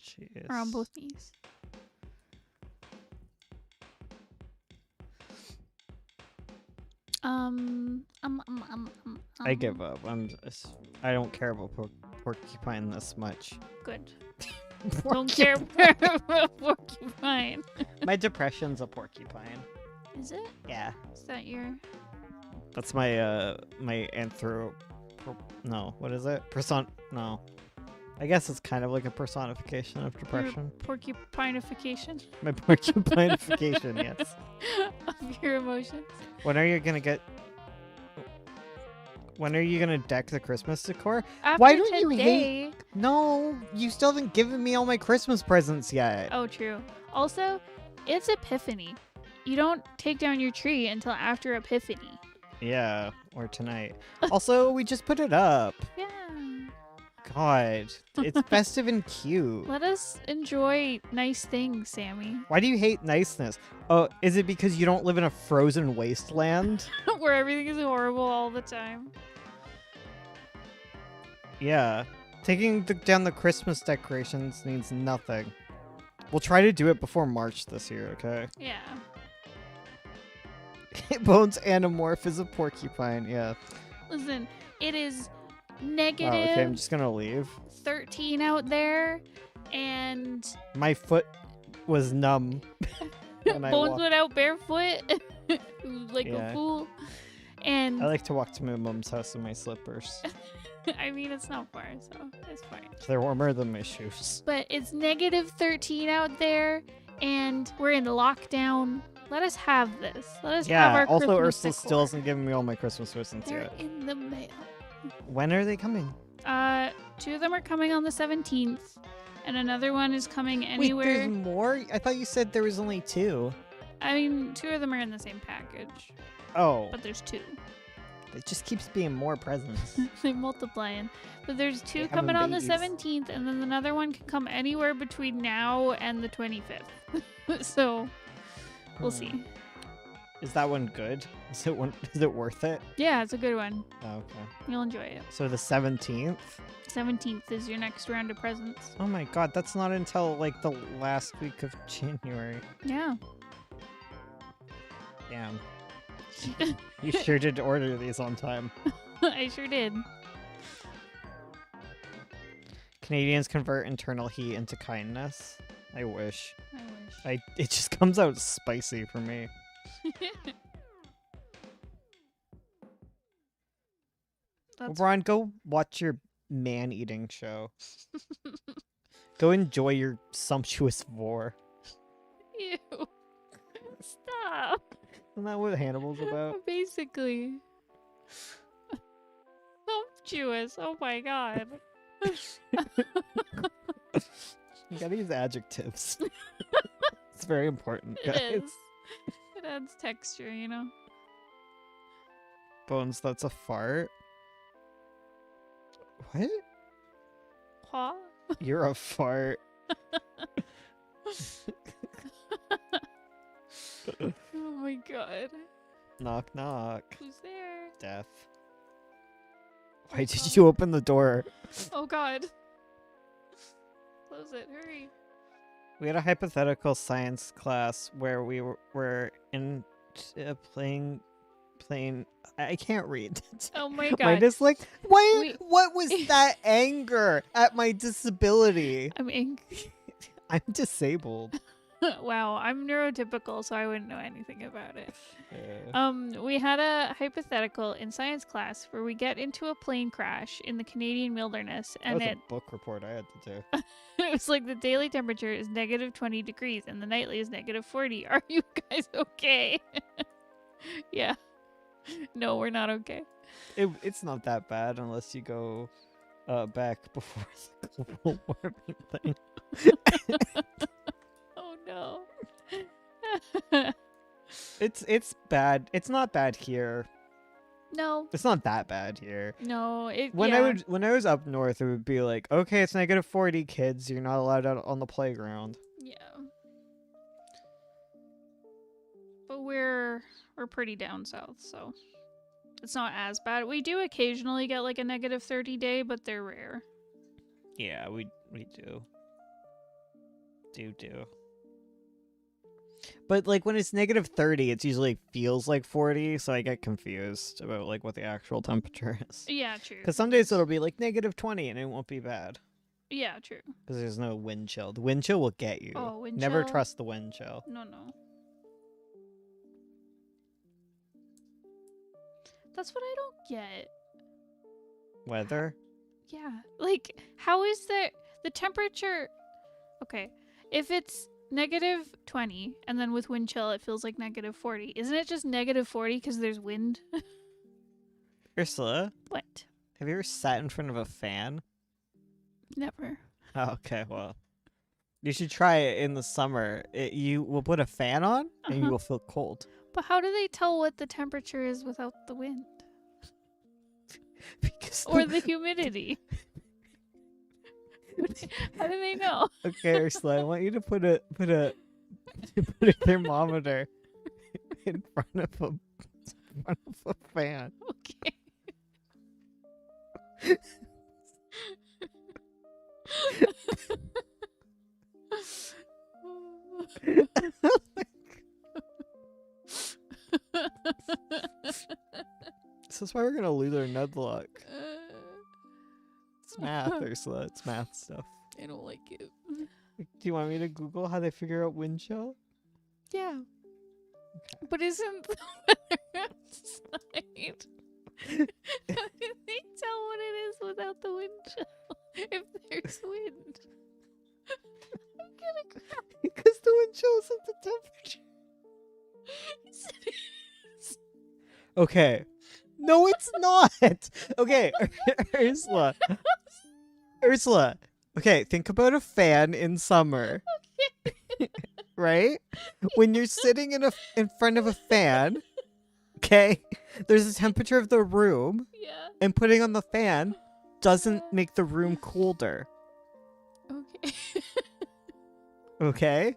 Jeez. or on both knees. I give up. I don't care about Porcupine this much. Good. Don't care about porcupine. My depression's a porcupine. Is it? Yeah. Is that your? That's my my no, what is it? No. I guess it's kind of like a personification of depression. Porcupinification My porcupinification, yes. of your emotions. When are you gonna deck the Christmas decor? After Why don't you today, No, you still haven't given me all my Christmas presents yet. Oh, true. Also, it's Epiphany. You don't take down your tree until after Epiphany. Yeah, or tonight. Also, we just put it up. Yeah. God, it's festive and cute. Let us enjoy nice things, Sammy. Why do you hate niceness? Oh, is it because you don't live in a frozen wasteland? Where everything is horrible all the time. Yeah. Taking down the Christmas decorations means nothing. We'll try to do it before March this year, okay? Yeah. Bones Animorph is a porcupine, yeah. Listen, it is Oh, negative okay, I'm just gonna leave. 13 out there, and My foot was numb. when I Bones walked. went out barefoot like Yeah. a fool. And I like to walk to my mom's house in my slippers. I mean, it's not far, so it's fine. They're warmer than my shoes. But it's negative 13 out there, and we're in lockdown. Let us have this. Let us have our also Christmas Ursula decor. still hasn't given me all my Christmas presents They're yet. in the mail. When are they coming? 2 of them are coming on the 17th, and another one is coming anywhere. Wait, there's more? I thought you said there was only 2. I mean, 2 of them are in the same package, Oh, but there's 2. it just keeps being more presents. They're multiplying. But there's 2 They coming having on the babies. 17th, and then another one can come anywhere between now and the 25th. So, we'll see. Is that one good? Is it worth it? Yeah, it's a good one. Oh, okay. You'll enjoy it. So the 17th? 17th is your next round of presents. Oh my god, that's not until like the last week of January. Yeah. Damn. You sure did order these on time. I sure did. Canadians convert internal heat into kindness. I wish. I wish. It just comes out spicy for me. That's Ron, go watch your man-eating show. Go enjoy your sumptuous vor. ew. Stop. Isn't that what Hannibal's about? Basically. Sumptuous. Oh my god. You gotta use adjectives. It's very important, It guys. is. It adds texture, you know? Bones, that's a fart. What? Huh? You're a fart. Oh my god. Knock, knock. Who's there? Death. Oh Why did god. you open the door? Oh god. Close it, hurry. We had a hypothetical science class where we were in playing. I can't read. Oh my Mine god. is like, why? We- What was that anger at my disability? I'm angry. I'm disabled. Wow, I'm neurotypical, so I wouldn't know anything about it. Yeah. We had a hypothetical in science class where we get into a plane crash in the Canadian wilderness, That and was it a book report I had to do. it was like the daily temperature is negative 20 degrees and the nightly is negative 40. Are you guys okay? Yeah. No, we're not okay. It's not that bad unless you go back before the global warming thing. Oh no. It's bad. It's not bad here. No. It's not that bad here. No, it When yeah. when I was up north, it would be like, okay, it's negative 40, kids. You're not allowed out on the playground. Yeah. But we're pretty down south, so it's not as bad. We do occasionally get like a negative 30 day, but they're rare. Yeah, we do. Do. But like when it's negative 30, it's usually feels like 40, so I get confused about like what the actual temperature is. Yeah, true. Because some days it'll be like negative 20 and it won't be bad. Yeah, true. Because there's no wind chill. The wind chill will get you. Oh, wind Never chill? trust the wind chill. No. That's what I don't get. Weather? Yeah. Like, how is the temperature? Okay. If it's negative 20 and then with wind chill it feels like negative 40, isn't it just negative 40 because there's wind? Ursula, What? have you ever sat in front of a fan? Never. Oh, okay, well. You should try it in the summer. You will put a fan on and you Uh-huh. will feel cold. But how do they tell what the temperature is without the wind? Because Or the humidity? How do they know? Okay, Ursula, I want you to put a thermometer in front of a fan. Okay. This is why we're gonna lose our nudluck. It's math, Ursula. It's math stuff. I don't like it. Do you want me to Google how they figure out wind chill? Yeah. But isn't the weather outside? How can they tell what it is without the wind chill? If there's wind. I'm gonna cry. Because the wind chill isn't the temperature. Okay. No, it's not. Okay, Ursula. Ursula. Okay, think about a fan in summer. Right? When you're sitting in front of a fan, okay, there's the temperature of the room, Yeah. and putting on the fan doesn't make the room colder. Okay. Okay?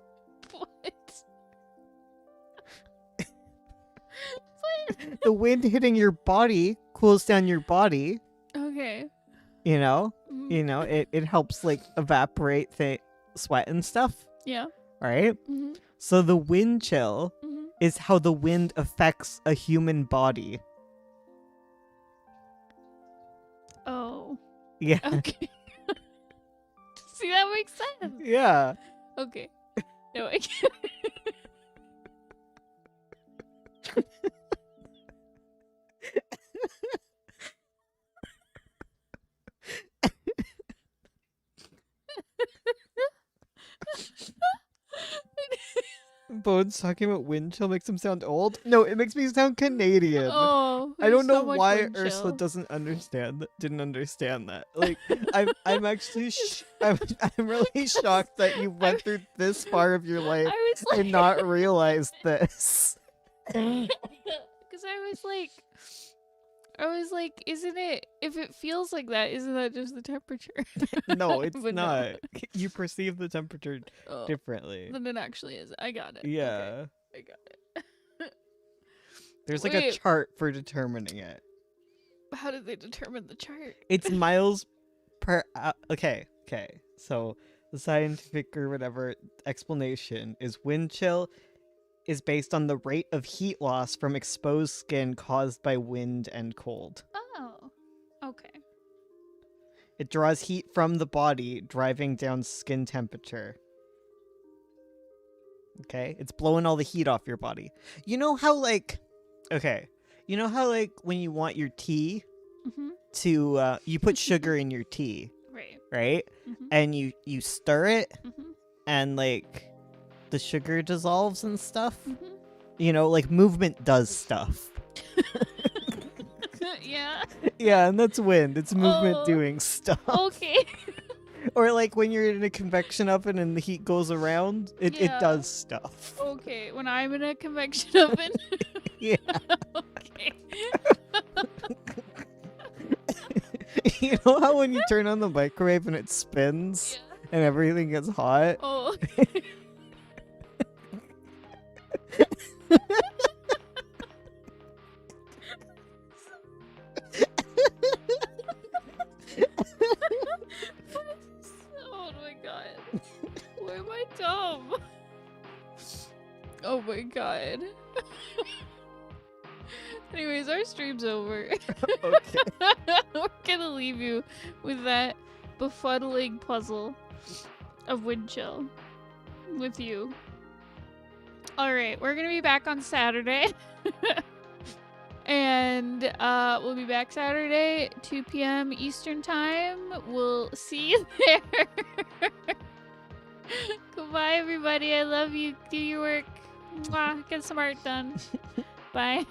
What? The wind hitting your body cools down your body, Okay. you know? Mm, You know, it helps like evaporate sweat and stuff, Yeah. right? Mhm. So the wind chill Mhm. is how the wind affects a human body. Oh. Yeah. Okay. See, that makes sense. Yeah. Okay. No, I can't. Bones talking about wind chill makes him sound old? No, it makes me sound Canadian. Oh, I don't there's so know much why wind Ursula chill. didn't understand that. Like, I'm actually I'm really shocked that you went through this far of your life I was like, and not realized this. because I was like, isn't it? If it feels like that, isn't that just the temperature? No, it's But no. not. You perceive the temperature Oh, differently. then it actually is. I got it. Yeah. Okay, I got it. There's like a Wait. chart for determining it. How did they determine the chart? It's miles per okay. So the scientific or whatever explanation is wind chill is based on the rate of heat loss from exposed skin caused by wind and cold. Oh, okay. It draws heat from the body, driving down skin temperature. Okay? It's blowing all the heat off your body. You know how you know how when you want your tea Mm-hmm. to you put sugar in your tea, Right. right? Mm-hmm. And you stir it Mm-hmm. and the sugar dissolves and stuff. Mm-hmm. You know, movement does stuff. Yeah. Yeah, and that's wind. It's movement Oh. doing stuff. Okay. Or when you're in a convection oven and the heat goes around, it Yeah. does stuff. Okay. When I'm in a convection oven. Yeah. Okay. You know how when you turn on the microwave and it spins Yeah. and everything gets hot? Oh. Oh my god. Why am I dumb? Oh my god. Anyways, our stream's over. Okay. We're gonna leave you with that befuddling puzzle of wind chill with you. Alright, we're gonna be back on Saturday. And we'll be back Saturday, 2 p.m. Eastern Time. We'll see you there. Goodbye, everybody. I love you. Do your work. Mwah. Get some art done. Bye.